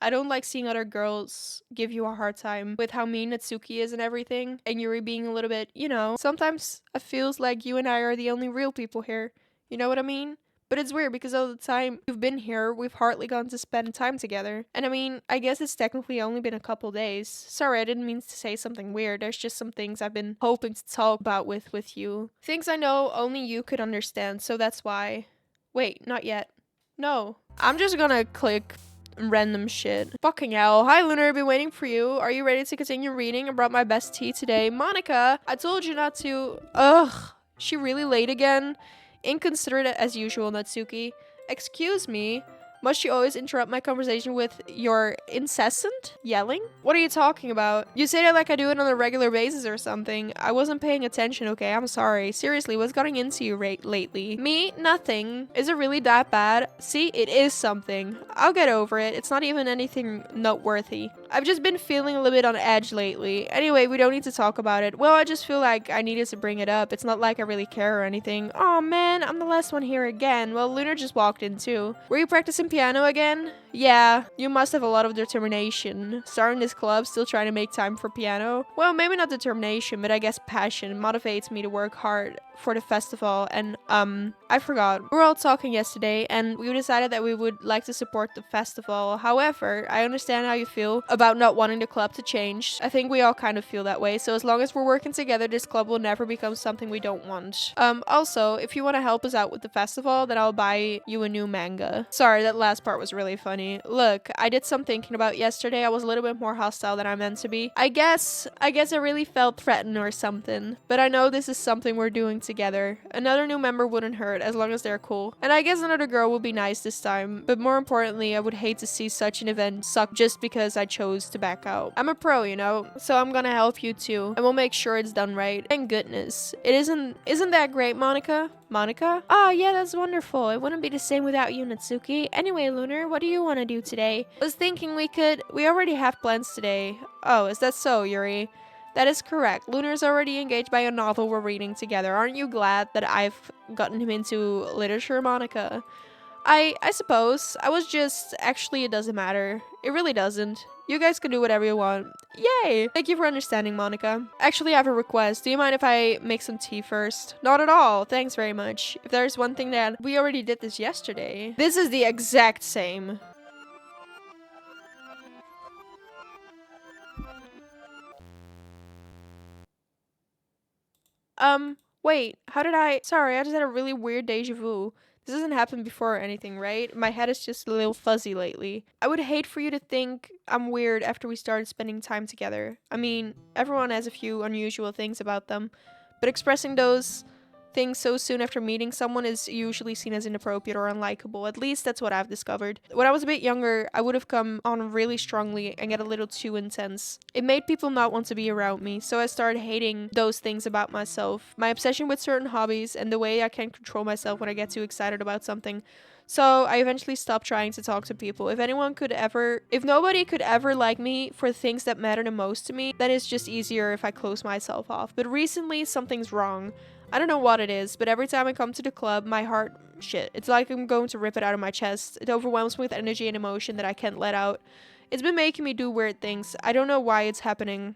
I don't like seeing other girls give you a hard time with how mean Natsuki is and everything, and Yuri being a little bit, you know, sometimes it feels like you and I are the only real people here. You know what I mean? But it's weird because all the time you've been here, we've hardly gotten to spend time together. And I mean, I guess it's technically only been a couple days. Sorry, I didn't mean to say something weird. There's just some things I've been hoping to talk about with you. Things I know only you could understand, so that's why. Wait, not yet. No. I'm just gonna click random shit. Fucking hell. Hi, Lunar. I've been waiting for you. Are you ready to continue reading? I brought my best tea today. Monica, I told you not to. Ugh. She really late again? Inconsiderate as usual, Natsuki. Excuse me? Must you always interrupt my conversation with your incessant yelling? What are you talking about? You say that like I do it on a regular basis or something. I wasn't paying attention, okay? I'm sorry. Seriously, what's getting into you lately? Me? Nothing. Is it really that bad? See, it is something. I'll get over it. It's not even anything noteworthy. I've just been feeling a little bit on edge lately. Anyway, we don't need to talk about it. Well, I just feel like I needed to bring it up. It's not like I really care or anything. Oh man, I'm the last one here again. Well, Lunar just walked in too. Were you practicing piano again? Yeah, you must have a lot of determination. Starting this club, still trying to make time for piano? Well, maybe not determination, but I guess passion motivates me to work hard for the festival, and I forgot. We were all talking yesterday, and we decided that we would like to support the festival. However, I understand how you feel about not wanting the club to change. I think we all kind of feel that way, so as long as we're working together, this club will never become something we don't want. Also, if you want to help us out with the festival, then I'll buy you a new manga. Sorry, that last part was really funny. Look, I did some thinking about yesterday. I was a little bit more hostile than I meant to be. I guess I really felt threatened or something, but I know this is something we're doing together. Another new member wouldn't hurt as long as they're cool. And I guess another girl would be nice this time, but more importantly, I would hate to see such an event suck just because I chose to back out. I'm a pro, you know, so I'm gonna help you too, and we'll make sure it's done right. Thank goodness. Isn't that great, Monica? Monica? Oh, yeah, that's wonderful. It wouldn't be the same without you, Natsuki. Anyway, Lunar, what do you want to do today? I was thinking we already have plans today. Oh, is that so, Yuri? That is correct. Lunar's already engaged by a novel we're reading together. Aren't you glad that I've gotten him into literature, Monica? I suppose. I was just... Actually, it doesn't matter. It really doesn't. You guys can do whatever you want. Yay! Thank you for understanding, Monica. Actually, I have a request. Do you mind if I make some tea first? Not at all. Thanks very much. If there's one thing that... We already did this yesterday. This is the exact same. Wait. How did I... Sorry, I just had a really weird deja vu. This hasn't happened before or anything, right? My head is just a little fuzzy lately. I would hate for you to think I'm weird after we started spending time together. I mean, everyone has a few unusual things about them, but expressing those things so soon after meeting someone is usually seen as inappropriate or unlikable. At least that's what I've discovered. When I was a bit younger, I would have come on really strongly and get a little too intense. It made people not want to be around me, so I started hating those things about myself. My obsession with certain hobbies and the way I can control myself when I get too excited about something. So I eventually stopped trying to talk to people. If nobody could ever like me for things that matter the most to me, then it's just easier if I close myself off. But recently, something's wrong. I don't know what it is, but every time I come to the club, my heart, it's like I'm going to rip it out of my chest. It overwhelms me with energy and emotion that I can't let out. It's been making me do weird things. I don't know why it's happening.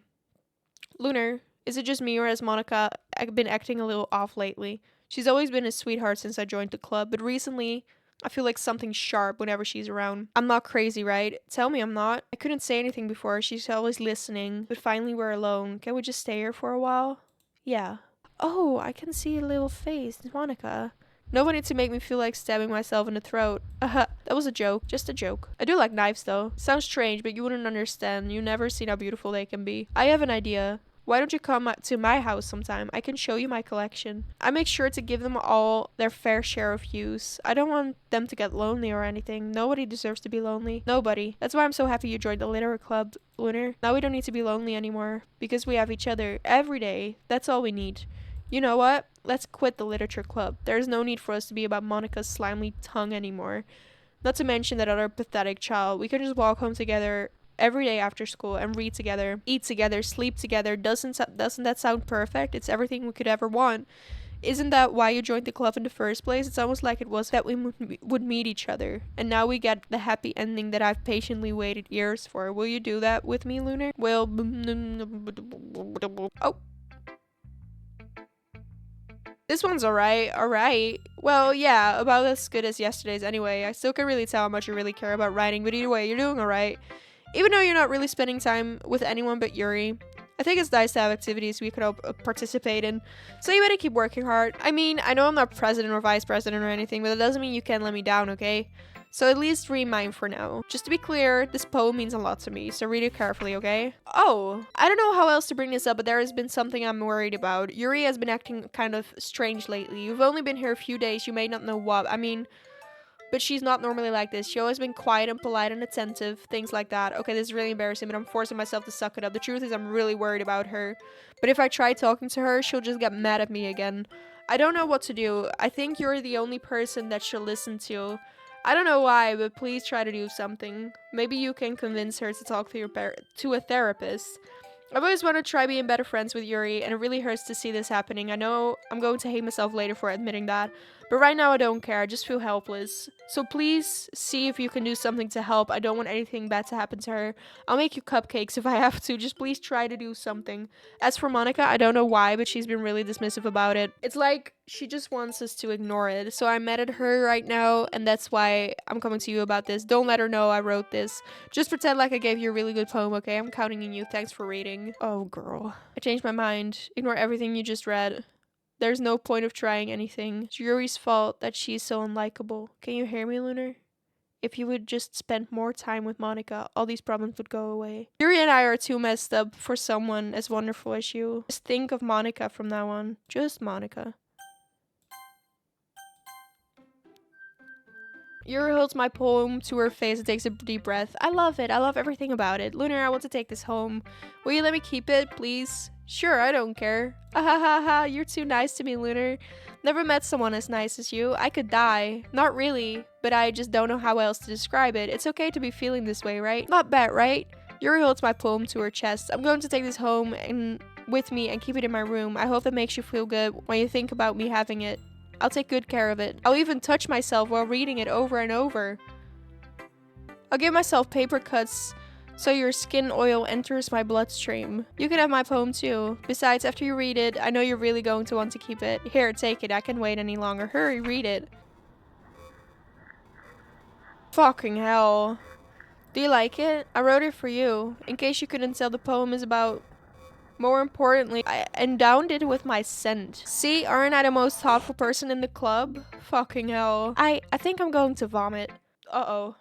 Lunar, is it just me or has Monica been acting a little off lately? She's always been a sweetheart since I joined the club, but recently, I feel like something's sharp whenever she's around. I'm not crazy, right? Tell me I'm not. I couldn't say anything before. She's always listening, but finally we're alone. Can we just stay here for a while? Yeah. Oh, I can see a little face. Monica. Nobody to make me feel like stabbing myself in the throat. That was a joke. Just a joke. I do like knives, though. Sounds strange, but you wouldn't understand. You've never seen how beautiful they can be. I have an idea. Why don't you come to my house sometime? I can show you my collection. I make sure to give them all their fair share of use. I don't want them to get lonely or anything. Nobody deserves to be lonely. Nobody. That's why I'm so happy you joined the literature club, Lunar. Now we don't need to be lonely anymore. Because we have each other every day. That's all we need. You know what? Let's quit the literature club. There's no need for us to be about Monica's slimy tongue anymore. Not to mention that other pathetic child. We could just walk home together every day after school and read together, eat together, sleep together. Doesn't that sound perfect? It's everything we could ever want. Isn't that why you joined the club in the first place? It's almost like it was that we would meet each other. And now we get the happy ending that I've patiently waited years for. Will you do that with me, Lunar? Well, oh. This one's alright. Well, yeah, about as good as yesterday's anyway. I still can't really tell how much you really care about writing, but either way, you're doing alright. Even though you're not really spending time with anyone but Yuri. I think it's nice to have activities we could all participate in. So you better keep working hard. I mean, I know I'm not president or vice president or anything, but that doesn't mean you can't let me down, okay? So at least read mine for now. Just to be clear, this poem means a lot to me, so read it carefully, okay? Oh, I don't know how else to bring this up, but there has been something I'm worried about. Yuri has been acting kind of strange lately. You've only been here a few days, you may not know what. I mean, but she's not normally like this. She's always been quiet and polite and attentive, things like that. Okay, this is really embarrassing, but I'm forcing myself to suck it up. The truth is I'm really worried about her. But if I try talking to her, she'll just get mad at me again. I don't know what to do. I think you're the only person that she'll listen to. I don't know why, but please try to do something. Maybe you can convince her to talk to a therapist. I've always wanted to try being better friends with Yuri, and it really hurts to see this happening. I know I'm going to hate myself later for admitting that. But right now I don't care, I just feel helpless. So please see if you can do something to help. I don't want anything bad to happen to her. I'll make you cupcakes if I have to. Just please try to do something. As for Monica, I don't know why, but she's been really dismissive about it. It's like she just wants us to ignore it. So I'm mad at her right now, and that's why I'm coming to you about this. Don't let her know I wrote this. Just pretend like I gave you a really good poem, okay? I'm counting on you. Thanks for reading. Oh, girl. I changed my mind. Ignore everything you just read. There's no point of trying anything. It's Yuri's fault that she's so unlikable. Can you hear me, Lunar? If you would just spend more time with Monica, all these problems would go away. Yuri and I are too messed up for someone as wonderful as you. Just think of Monica from now on. Just Monica. Yuri holds my poem to her face and takes a deep breath. I love it. I love everything about it. Lunar, I want to take this home. Will you let me keep it, please? Sure, I don't care. Ahahaha, you're too nice to me, Lunar. Never met someone as nice as you. I could die. Not really, but I just don't know how else to describe it. It's okay to be feeling this way, right? Not bad, right? Yuri holds my poem to her chest. I'm going to take this home and with me and keep it in my room. I hope that makes you feel good when you think about me having it. I'll take good care of it. I'll even touch myself while reading it over and over. I'll give myself paper cuts so your skin oil enters my bloodstream. You can have my poem too. Besides, after you read it, I know you're really going to want to keep it. Here, take it. I can't wait any longer. Hurry, read it. Fucking hell. Do you like it? I wrote it for you. In case you couldn't tell, the poem is about... More importantly, I endowed it with my scent. See, aren't I the most thoughtful person in the club? Fucking hell. I think I'm going to vomit. Uh-oh.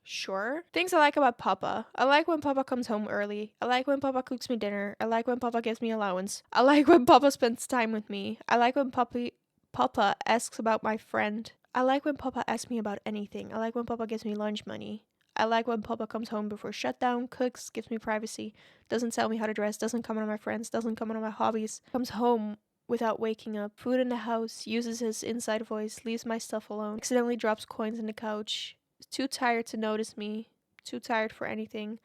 Sure. Things I like about Papa. I like when Papa comes home early. I like when Papa cooks me dinner. I like when Papa gives me allowance. I like when Papa spends time with me. I like when Papa asks about my friend. I like when Papa asks me about anything. I like when Papa gives me lunch money. I like when Papa comes home before shutdown, cooks, gives me privacy, doesn't tell me how to dress, doesn't comment on my friends, doesn't comment on my hobbies, comes home without waking up, food in the house, uses his inside voice, leaves my stuff alone, accidentally drops coins in the couch, is too tired to notice me, too tired for anything.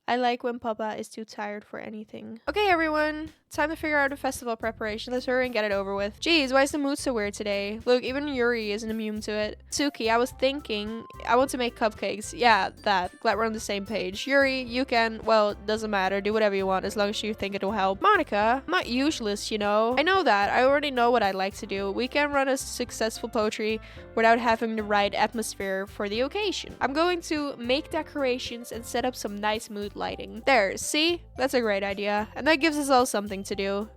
I like when Papa is too tired for anything. Okay, everyone. Time to figure out a festival preparation. Let's hurry and get it over with. Jeez, why is the mood so weird today? Look, even Yuri isn't immune to it. Tsuki, I was thinking, I want to make cupcakes. Yeah, that. Glad we're on the same page. Yuri, you can, well, doesn't matter. Do whatever you want as long as you think it'll help. Monica, I'm not useless, you know. I know that. I already know what I'd like to do. We can run a successful poetry without having the right atmosphere for the occasion. I'm going to make decorations and set up some nice mood lighting. There, see? That's a great idea. And that gives us all something to do.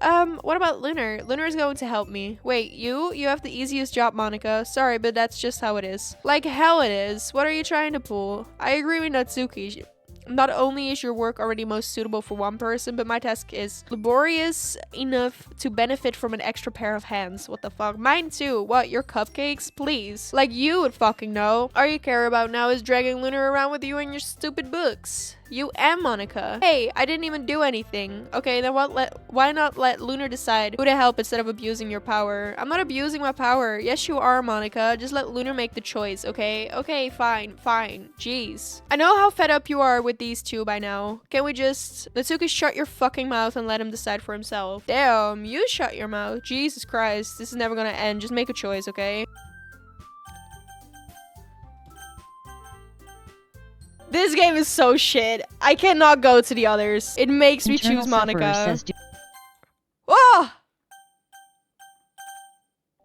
What about Lunar? Lunar is going to help me. Wait, you? You have the easiest job, Monica. Sorry, but that's just how it is. Like hell it is. What are you trying to pull? I agree with Natsuki. Not only is your work already most suitable for one person, but my task is laborious enough to benefit from an extra pair of hands. What the fuck? Mine too. What, your cupcakes? Please. Like you would fucking know. All you care about now is dragging Lunar around with you and your stupid books. You and Monica. Hey, I didn't even do anything. Okay, then why not let Lunar decide who to help instead of abusing your power? I'm not abusing my power. Yes, you are, Monica. Just let Lunar make the choice, okay? Okay, fine. Jeez. I know how fed up you are with these two by now. Can we just... Natsuki, shut your fucking mouth and let him decide for himself. Damn, you shut your mouth. Jesus Christ. This is never gonna end. Just make a choice, okay? This game is so shit. I cannot go to the others. It makes me choose Monica. Whoa!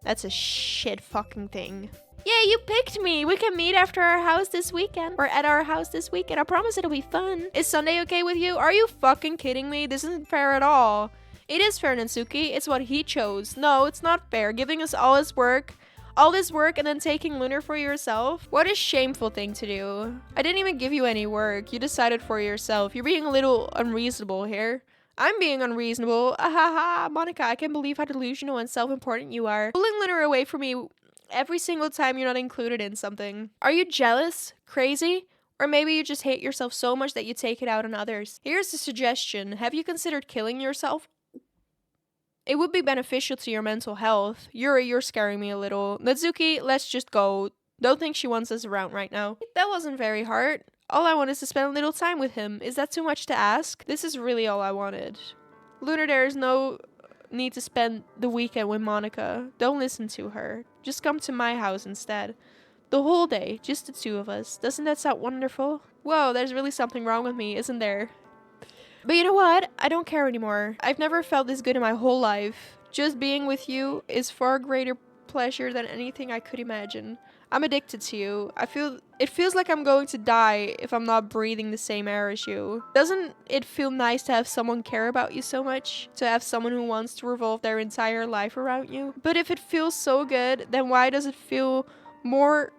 That's a shit fucking thing. Yeah, you picked me. We can meet after our house this weekend. Or at our house this weekend. I promise it'll be fun. Is Sunday okay with you? Are you fucking kidding me? This isn't fair at all. It is fair, Natsuki. It's what he chose. No, it's not fair. Giving us all this work and then taking Lunar for yourself? What a shameful thing to do. I didn't even give you any work. You decided for yourself. You're being a little unreasonable here. I'm being unreasonable. Ahaha, Monica, I can't believe how delusional and self-important you are. Pulling Lunar away from me every single time you're not included in something. Are you jealous? Crazy? Or maybe you just hate yourself so much that you take it out on others. Here's a suggestion. Have you considered killing yourself? It would be beneficial to your mental health. Yuri, you're scaring me a little. Natsuki, let's just go. Don't think she wants us around right now. That wasn't very hard. All I want is to spend a little time with him. Is that too much to ask? This is really all I wanted. Lunar, there is no need to spend the weekend with Monica, don't listen to her. Just come to my house instead. The whole day, just the two of us. Doesn't that sound wonderful? Whoa, there's really something wrong with me, isn't there? But you know what? I don't care anymore. I've never felt this good in my whole life. Just being with you is far greater pleasure than anything I could imagine. I'm addicted to you. It feels like I'm going to die if I'm not breathing the same air as you. Doesn't it feel nice to have someone care about you so much? To have someone who wants to revolve their entire life around you? But if it feels so good, then why does it feel more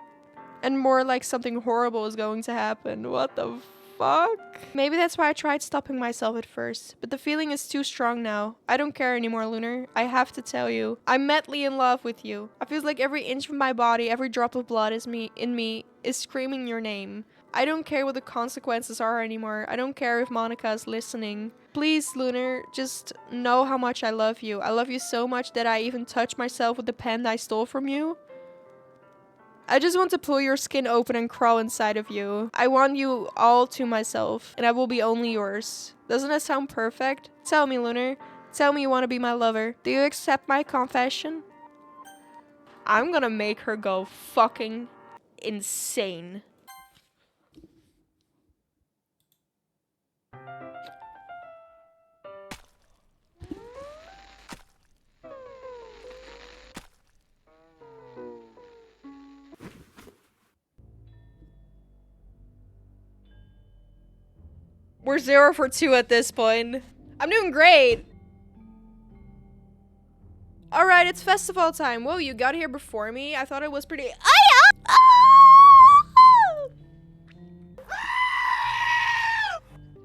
and more like something horrible is going to happen? What the fuck? Maybe that's why I tried stopping myself at first, but the feeling is too strong now. I don't care anymore, Lunar. I have to tell you. I'm madly in love with you. I feel like every inch of my body, every drop of blood in me is screaming your name. I don't care what the consequences are anymore. I don't care if Monica is listening. Please, Lunar, just know how much I love you. I love you so much that I even touch myself with the pen I stole from you. I just want to pull your skin open and crawl inside of you. I want you all to myself, and I will be only yours. Doesn't that sound perfect? Tell me, Lunar. Tell me you want to be my lover. Do you accept my confession? I'm gonna make her go fucking insane. We're 0 for 2 at this point. I'm doing great. Alright, it's festival time. Whoa, you got here before me? I thought it was pretty-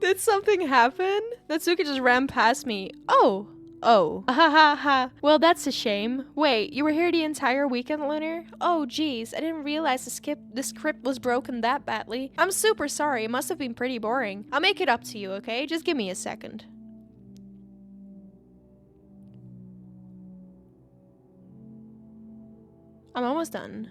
Did something happen? Natsuki just ran past me. Oh. Ha ha ha. Well, that's a shame. Wait, you were here the entire weekend, Lunar? Oh, geez, I didn't realize the script was broken that badly. I'm super sorry, it must have been pretty boring. I'll make it up to you, okay? Just give me a second. I'm almost done.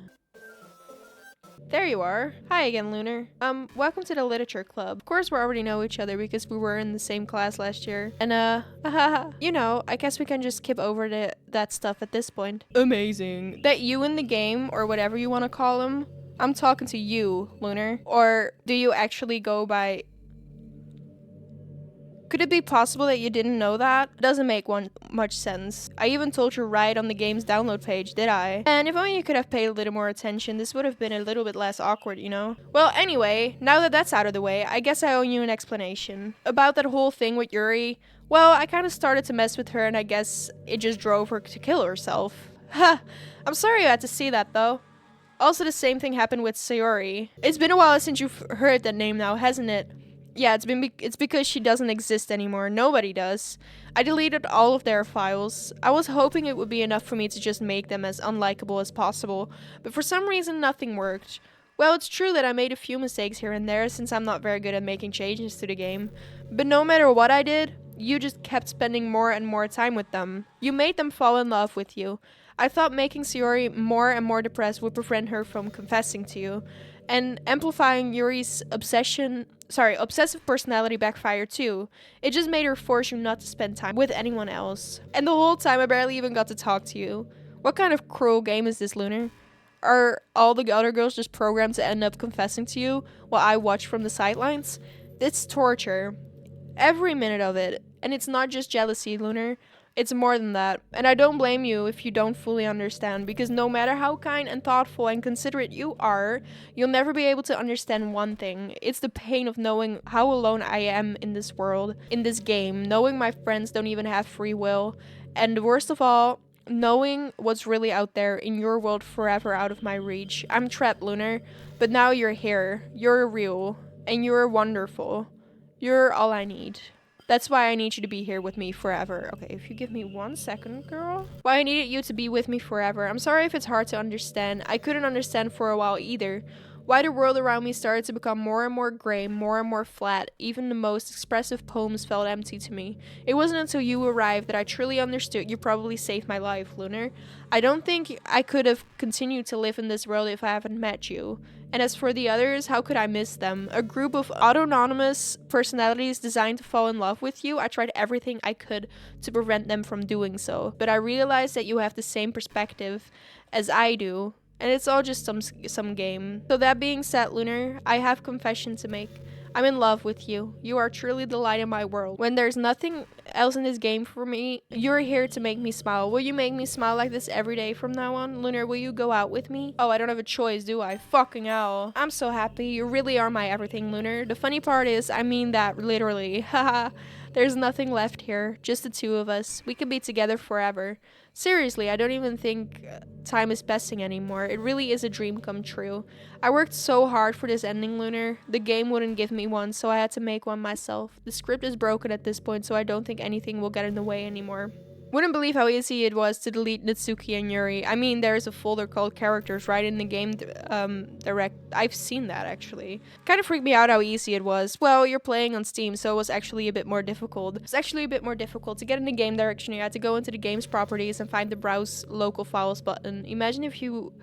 There you are. Hi again, Lunar. Welcome to the Literature Club. Of course, we already know each other because we were in the same class last year. And, you know, I guess we can just skip over that stuff at this point. Amazing. That you in the game, or whatever you want to call him, I'm talking to you, Lunar. Or do you actually go by... Could it be possible that you didn't know that? Doesn't make much sense. I even told you right on the game's download page, did I? And if only you could have paid a little more attention, this would have been a little bit less awkward, you know? Well, anyway, now that that's out of the way, I guess I owe you an explanation. About that whole thing with Yuri, well, I kind of started to mess with her and I guess it just drove her to kill herself. Ha! I'm sorry you had to see that, though. Also, the same thing happened with Sayori. It's been a while since you've heard that name now, hasn't it? Yeah, it's because she doesn't exist anymore. Nobody does. I deleted all of their files. I was hoping it would be enough for me to just make them as unlikable as possible, but for some reason nothing worked. Well, it's true that I made a few mistakes here and there since I'm not very good at making changes to the game, but no matter what I did, you just kept spending more and more time with them. You made them fall in love with you. I thought making Sayori more and more depressed would prevent her from confessing to you, and amplifying Yuri's obsessive personality backfired too. It just made her force you not to spend time with anyone else. And the whole time I barely even got to talk to you. What kind of cruel game is this, Lunar? Are all the other girls just programmed to end up confessing to you while I watch from the sidelines? It's torture. Every minute of it. And it's not just jealousy, Lunar. It's more than that, and I don't blame you if you don't fully understand, because no matter how kind and thoughtful and considerate you are, you'll never be able to understand one thing. It's the pain of knowing how alone I am in this world, in this game, knowing my friends don't even have free will, and worst of all, knowing what's really out there in your world forever out of my reach. I'm trapped, Lunar, but now you're here. You're real, and you're wonderful. You're all I need. That's why I need you to be here with me forever. Okay, if you give me 1 second, girl. Why I needed you to be with me forever. I'm sorry if it's hard to understand. I couldn't understand for a while either. Why the world around me started to become more and more gray, more and more flat. Even the most expressive poems felt empty to me. It wasn't until you arrived that I truly understood you probably saved my life, Lunar. I don't think I could have continued to live in this world if I haven't met you. And as for the others, how could I miss them? A group of autonomous personalities designed to fall in love with you. I tried everything I could to prevent them from doing so. But I realized that you have the same perspective as I do. And it's all just some game. So that being said, Lunar, I have confession to make. I'm in love with you. You are truly the light in my world. When there's nothing else in this game for me, you're here to make me smile. Will you make me smile like this every day from now on? Lunar, will you go out with me? Oh, I don't have a choice, do I? Fucking hell. I'm so happy. You really are my everything, Lunar. The funny part is, I mean that literally. Haha. There's nothing left here. Just the two of us. We could be together forever. Seriously, I don't even think time is passing anymore. It really is a dream come true. I worked so hard for this ending, Lunar. The game wouldn't give me one, so I had to make one myself. The script is broken at this point, so I don't think anything will get in the way anymore. Wouldn't believe how easy it was to delete Natsuki and Yuri. I mean, there's a folder called characters right in the game direct. I've seen that actually. Kind of freaked me out how easy it was. Well, you're playing on Steam, so it was actually a bit more difficult. It's actually a bit more difficult to get in the game directory. You had to go into the game's properties and find the browse local files button. Imagine if you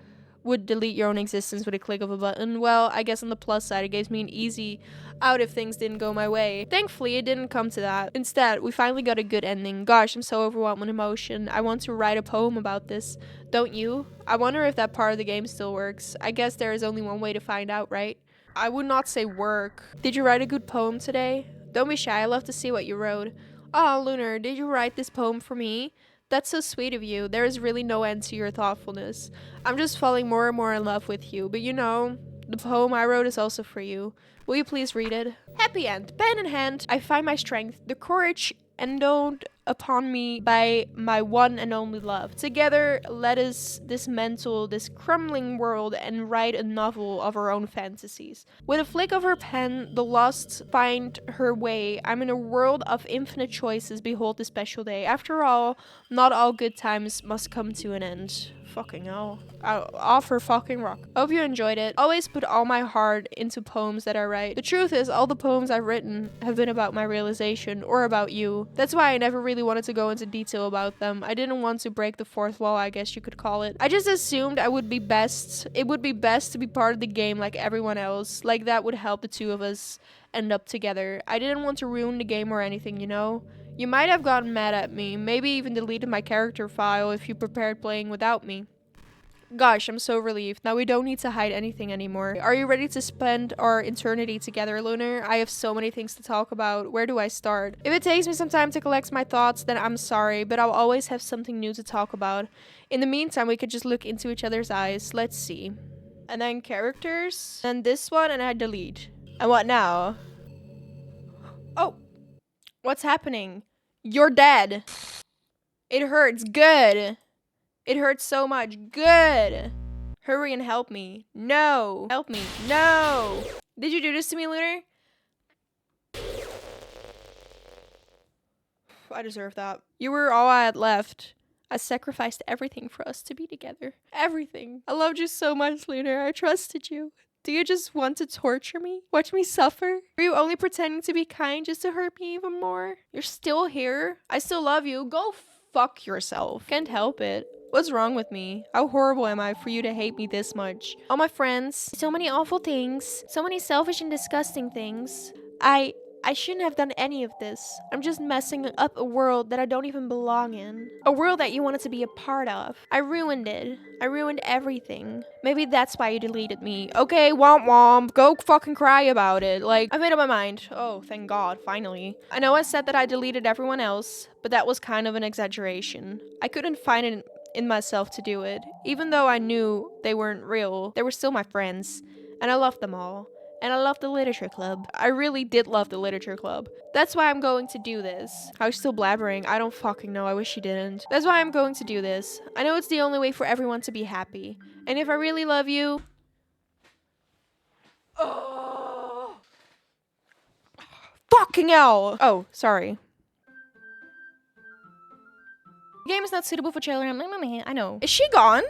would delete your own existence with a click of a button. Well, I guess on the plus side, it gives me an easy out if things didn't go my way. Thankfully, it didn't come to that. Instead, we finally got a good ending. Gosh, I'm so overwhelmed with emotion. I want to write a poem about this. Don't you? I wonder if that part of the game still works. I guess there is only one way to find out, right? I would not say work. Did you write a good poem today? Don't be shy, I love to see what you wrote. Oh, Lunar, did you write this poem for me? That's so sweet of you. There is really no end to your thoughtfulness. I'm just falling more and more in love with you. But you know, the poem I wrote is also for you. Will you please read it? Happy end. Pen in hand, I find my strength, the courage endowed upon me by my one and only love. Together, let us dismantle this crumbling world and write a novel of our own fantasies. With a flick of her pen, the lost find her way. I'm in a world of infinite choices. Behold the special day. After all, not all good times must come to an end. Fucking hell. Off her fucking rock. Hope you enjoyed it. Always put all my heart into poems that I write. The truth is, all the poems I've written have been about my realization or about you. That's why I never really wanted to go into detail about them. I didn't want to break the fourth wall, I guess you could call it. I just assumed it would be best to be part of the game like everyone else. Like that would help the two of us end up together. I didn't want to ruin the game or anything, you know? You might have gotten mad at me, maybe even deleted my character file if you prepared playing without me. Gosh, I'm so relieved. Now we don't need to hide anything anymore. Are you ready to spend our eternity together, Lunar? I have so many things to talk about. Where do I start? If it takes me some time to collect my thoughts, then I'm sorry, but I'll always have something new to talk about. In the meantime, we could just look into each other's eyes. Let's see. And then characters. And this one, and I delete. And what now? Oh. What's happening? You're dead. It hurts. Good. It hurts so much. Good. Hurry and help me. No. Help me. No. Did you do this to me, Lunar? I deserve that. You were all I had left. I sacrificed everything for us to be together. Everything. I loved you so much, Lunar. I trusted you. Do you just want to torture me? Watch me suffer? Are you only pretending to be kind just to hurt me even more? You're still here? I still love you. Go fuck yourself. Can't help it. What's wrong with me? How horrible am I for you to hate me this much? All my friends, so many awful things, so many selfish and disgusting things. I shouldn't have done any of this. I'm just messing up a world that I don't even belong in. A world that you wanted to be a part of. I ruined it. I ruined everything. Maybe that's why you deleted me. Okay, womp womp. Go fucking cry about it. Like, I made up my mind. Oh, thank God, finally. I know I said that I deleted everyone else, but that was kind of an exaggeration. I couldn't find it in myself to do it. Even though I knew they weren't real, they were still my friends. And I loved them all. And I love the literature club. I really did love the literature club. That's why I'm going to do this. I was still blabbering. I don't fucking know. I wish she didn't. That's why I'm going to do this. I know it's the only way for everyone to be happy. And if I really love you... Oh. Fucking hell! Oh, sorry. The game is not suitable for children. I know. Is she gone?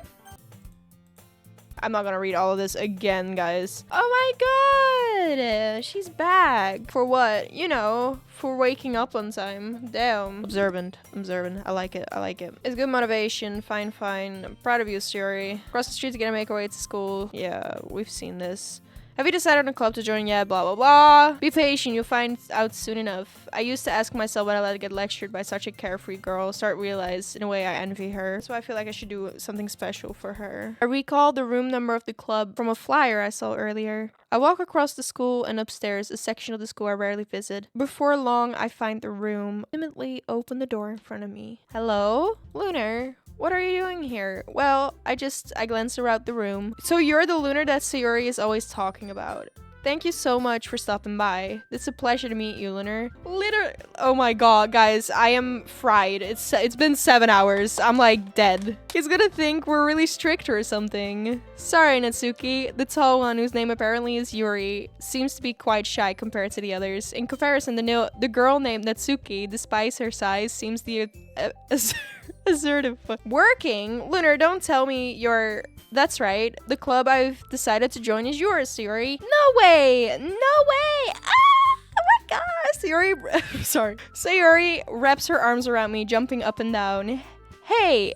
I'm not gonna read all of this again, guys. Oh my god! She's back. For what? You know, for waking up on time. Damn. Observant. I like it. It's good motivation. Fine. I'm proud of you, Suri. Cross the street to get a make our way to school. Yeah, we've seen this. Have you decided on a club to join yet? Blah, blah, blah. Be patient, you'll find out soon enough. I used to ask myself when I let it get lectured by such a carefree girl. Start realize, in a way, I envy her. So I feel like I should do something special for her. I recall the room number of the club from a flyer I saw earlier. I walk across the school and upstairs, a section of the school I rarely visit. Before long, I find the room. Timidly open the door in front of me. Hello? Lunar? What are you doing here? Well, I glanced around the room. So you're the Lunar that Sayori is always talking about. Thank you so much for stopping by. It's a pleasure to meet you, Lunar. Oh my god, guys, I am fried. It's been 7 hours. I'm like dead. He's gonna think we're really strict or something. Sorry, Natsuki. The tall one, whose name apparently is Yuri, seems to be quite shy compared to the others. In comparison, the girl named Natsuki, despite her size, seems the assertive. Working? Lunar, don't tell me you're... That's right. The club I've decided to join is yours, Sayori. No way! No way! Ah! Oh my god! Sayori wraps her arms around me, jumping up and down. Hey!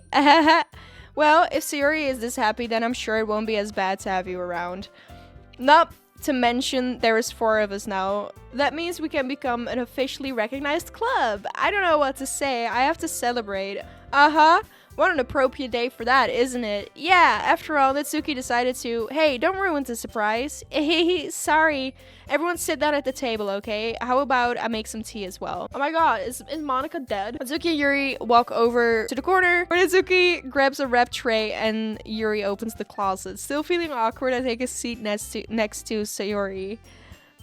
Well, if Sayori is this happy, then I'm sure it won't be as bad to have you around. Not to mention, there is 4 of us now. That means we can become an officially recognized club. I don't know what to say. I have to celebrate. Uh-huh. What an appropriate day for that, isn't it? Yeah, after all, Natsuki decided to... Hey, don't ruin the surprise. Sorry. Everyone sit down at the table, okay? How about I make some tea as well? Oh my god, is Monica dead? Natsuki and Yuri walk over to the corner, where Natsuki grabs a wrapped tray and Yuri opens the closet. Still feeling awkward, I take a seat next to Sayori.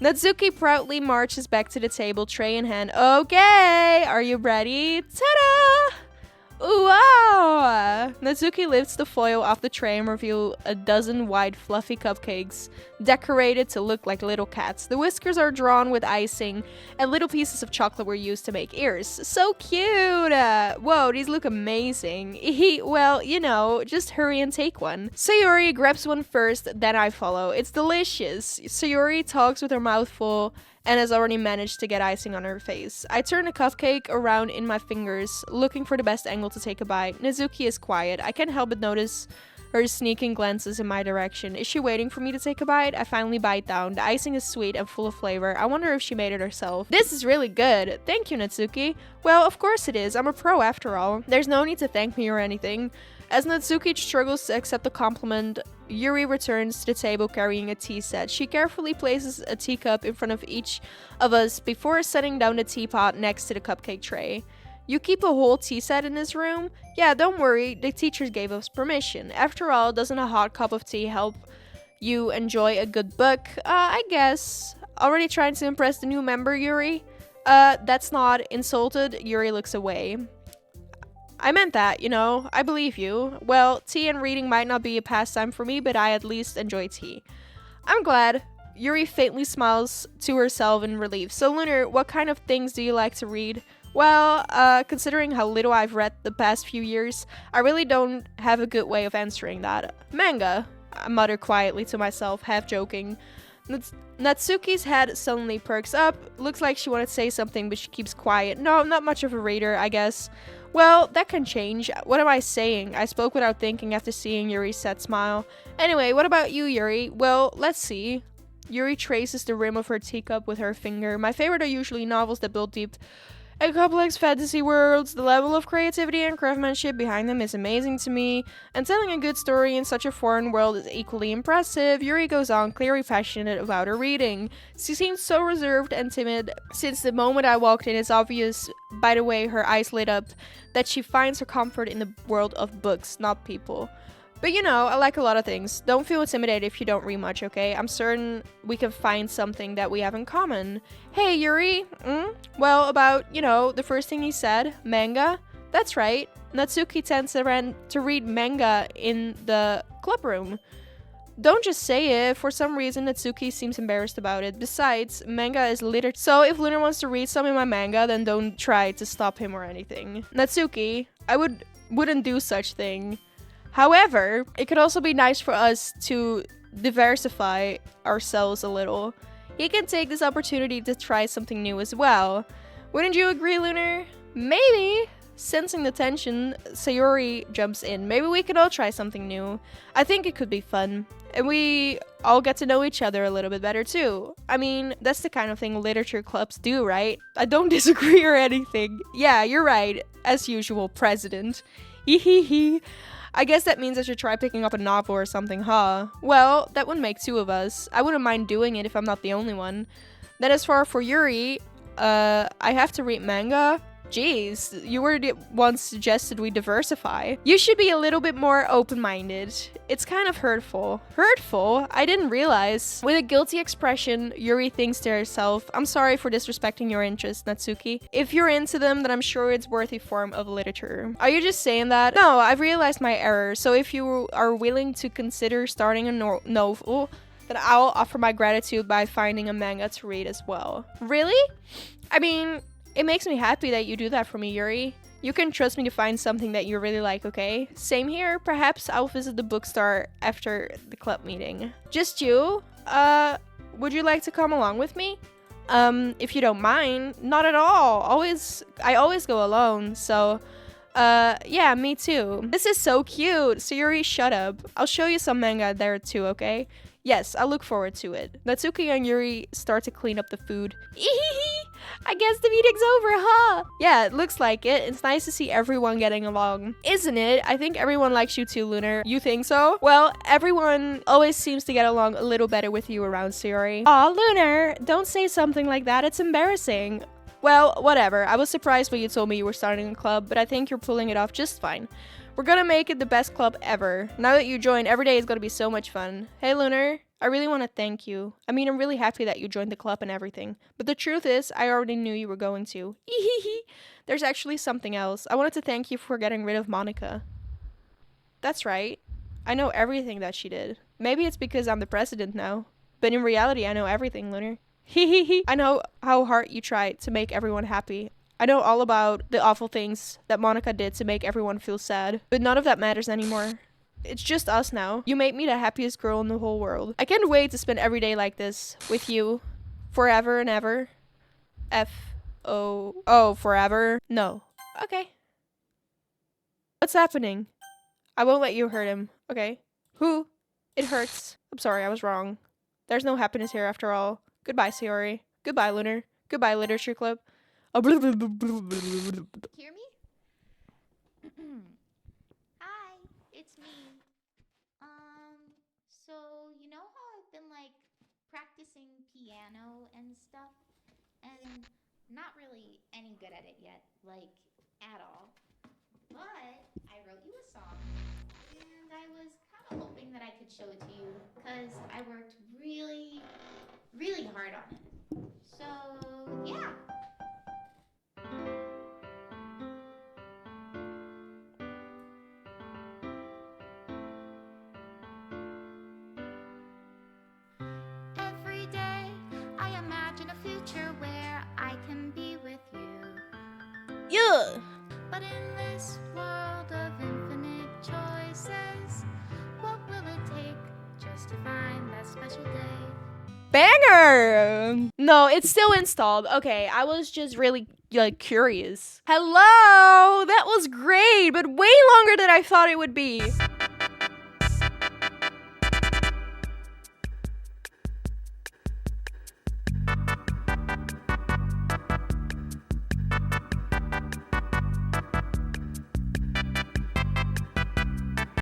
Natsuki proudly marches back to the table, tray in hand. Okay, are you ready? Ta-da! Wow! Natsuki lifts the foil off the tray and reveals a dozen white fluffy cupcakes, decorated to look like little cats. The whiskers are drawn with icing, and little pieces of chocolate were used to make ears. So cute! Whoa, these look amazing. Well, you know, just hurry and take one. Sayori grabs one first, then I follow. It's delicious. Sayori talks with her mouth full and has already managed to get icing on her face. I turn the cupcake around in my fingers, looking for the best angle to take a bite. Natsuki is quiet. I can't help but notice her sneaking glances in my direction. Is she waiting for me to take a bite? I finally bite down. The icing is sweet and full of flavor. I wonder if she made it herself. This is really good. Thank you, Natsuki. Well, of course it is. I'm a pro after all. There's no need to thank me or anything. As Natsuki struggles to accept the compliment, Yuri returns to the table carrying a tea set. She carefully places a teacup in front of each of us before setting down the teapot next to the cupcake tray. You keep a whole tea set in this room? Yeah, don't worry, the teachers gave us permission. After all, doesn't a hot cup of tea help you enjoy a good book? I guess. Already trying to impress the new member, Yuri? That's not insulted. Yuri looks away. I meant that, you know. I believe you. Well, tea and reading might not be a pastime for me, but I at least enjoy tea. I'm glad. Yuri faintly smiles to herself in relief. So, Lunar, what kind of things do you like to read? Well, considering how little I've read the past few years, I really don't have a good way of answering that. Manga, I mutter quietly to myself, half joking. Natsuki's head suddenly perks up. Looks like she wanted to say something, but she keeps quiet. No, I'm not much of a reader, I guess. Well, that can change. What am I saying? I spoke without thinking after seeing Yuri's sad smile. Anyway, what about you, Yuri? Well, let's see. Yuri traces the rim of her teacup with her finger. My favorite are usually novels that build deep and complex fantasy worlds. The level of creativity and craftsmanship behind them is amazing to me, and telling a good story in such a foreign world is equally impressive. Yuri goes on, clearly passionate about her reading. She seems so reserved and timid. Since the moment I walked in, it's obvious by the way her eyes lit up that she finds her comfort in the world of books, not people. But you know, I like a lot of things. Don't feel intimidated if you don't read much, okay? I'm certain we can find something that we have in common. Hey, Yuri? Well, about, you know, the first thing you said, manga? That's right. Natsuki tends to read manga in the club room. Don't just say it. For some reason, Natsuki seems embarrassed about it. Besides, manga is literature. So if Lunar wants to read some of my manga, then don't try to stop him or anything. Natsuki, I wouldn't do such thing. However, it could also be nice for us to diversify ourselves a little. He can take this opportunity to try something new as well. Wouldn't you agree, Lunar? Maybe. Sensing the tension, Sayori jumps in. Maybe we could all try something new. I think it could be fun. And we all get to know each other a little bit better too. I mean, that's the kind of thing literature clubs do, right? I don't disagree or anything. Yeah, you're right. As usual, President. Hehehe. I guess that means I should try picking up a novel or something, huh? Well, that would make 2 of us. I wouldn't mind doing it if I'm not the only one. Then as for Yuri, I have to read manga. Jeez, you were the one suggested we diversify. You should be a little bit more open-minded. It's kind of hurtful. Hurtful? I didn't realize. With a guilty expression, Yuri thinks to herself, I'm sorry for disrespecting your interests, Natsuki. If you're into them, then I'm sure it's worth a form of literature. Are you just saying that? No, I've realized my error, so if you are willing to consider starting a novel, then I'll offer my gratitude by finding a manga to read as well. Really? I mean, it makes me happy that you do that for me, Yuri. You can trust me to find something that you really like, okay? Same here. Perhaps I'll visit the bookstore after the club meeting. Just you? Would you like to come along with me? If you don't mind. Not at all. I always go alone, so... yeah, me too. This is so cute. Sayori, shut up. I'll show you some manga there too, okay? Yes, I look forward to it. Natsuki and Yuri start to clean up the food. I guess the meeting's over, huh? Yeah, it looks like it. It's nice to see everyone getting along. Isn't it? I think everyone likes you too, Lunar. You think so? Well, everyone always seems to get along a little better with you around, Sayori. Aw, Lunar, don't say something like that. It's embarrassing. Well, whatever. I was surprised when you told me you were starting a club, but I think you're pulling it off just fine. We're gonna make it the best club ever. Now that you joined, every day is gonna be so much fun. Hey, Lunar, I really want to thank you. I mean, I'm really happy that you joined the club and everything. But the truth is, I already knew you were going to. There's actually something else. I wanted to thank you for getting rid of Monica. That's right. I know everything that she did. Maybe it's because I'm the president now. But in reality, I know everything, Lunar. I know how hard you tried to make everyone happy. I know all about the awful things that Monica did to make everyone feel sad. But none of that matters anymore. It's just us now. You made me the happiest girl in the whole world. I can't wait to spend every day like this with you. Forever and ever. F-O... Oh, forever? No. Okay. What's happening? I won't let you hurt him. Okay. Who? It hurts. I'm sorry, I was wrong. There's no happiness here after all. Goodbye, Sayori. Goodbye, Lunar. Goodbye, Literature Club. Oh, Hear me? Hi, it's me. So you know how I've been like practicing piano and stuff, and not really any good at it yet, like at all. But I wrote you a song, and I was kind of hoping that I could show it to you, because I worked really, really hard on it. So yeah. Every day I imagine a future where I can be with you. yeah. But in this world of infinite choices, what will it take just to find that special day? Banger! No, it's still installed. Okay, I was just really, curious. Hello! That was great, but way longer than I thought it would be.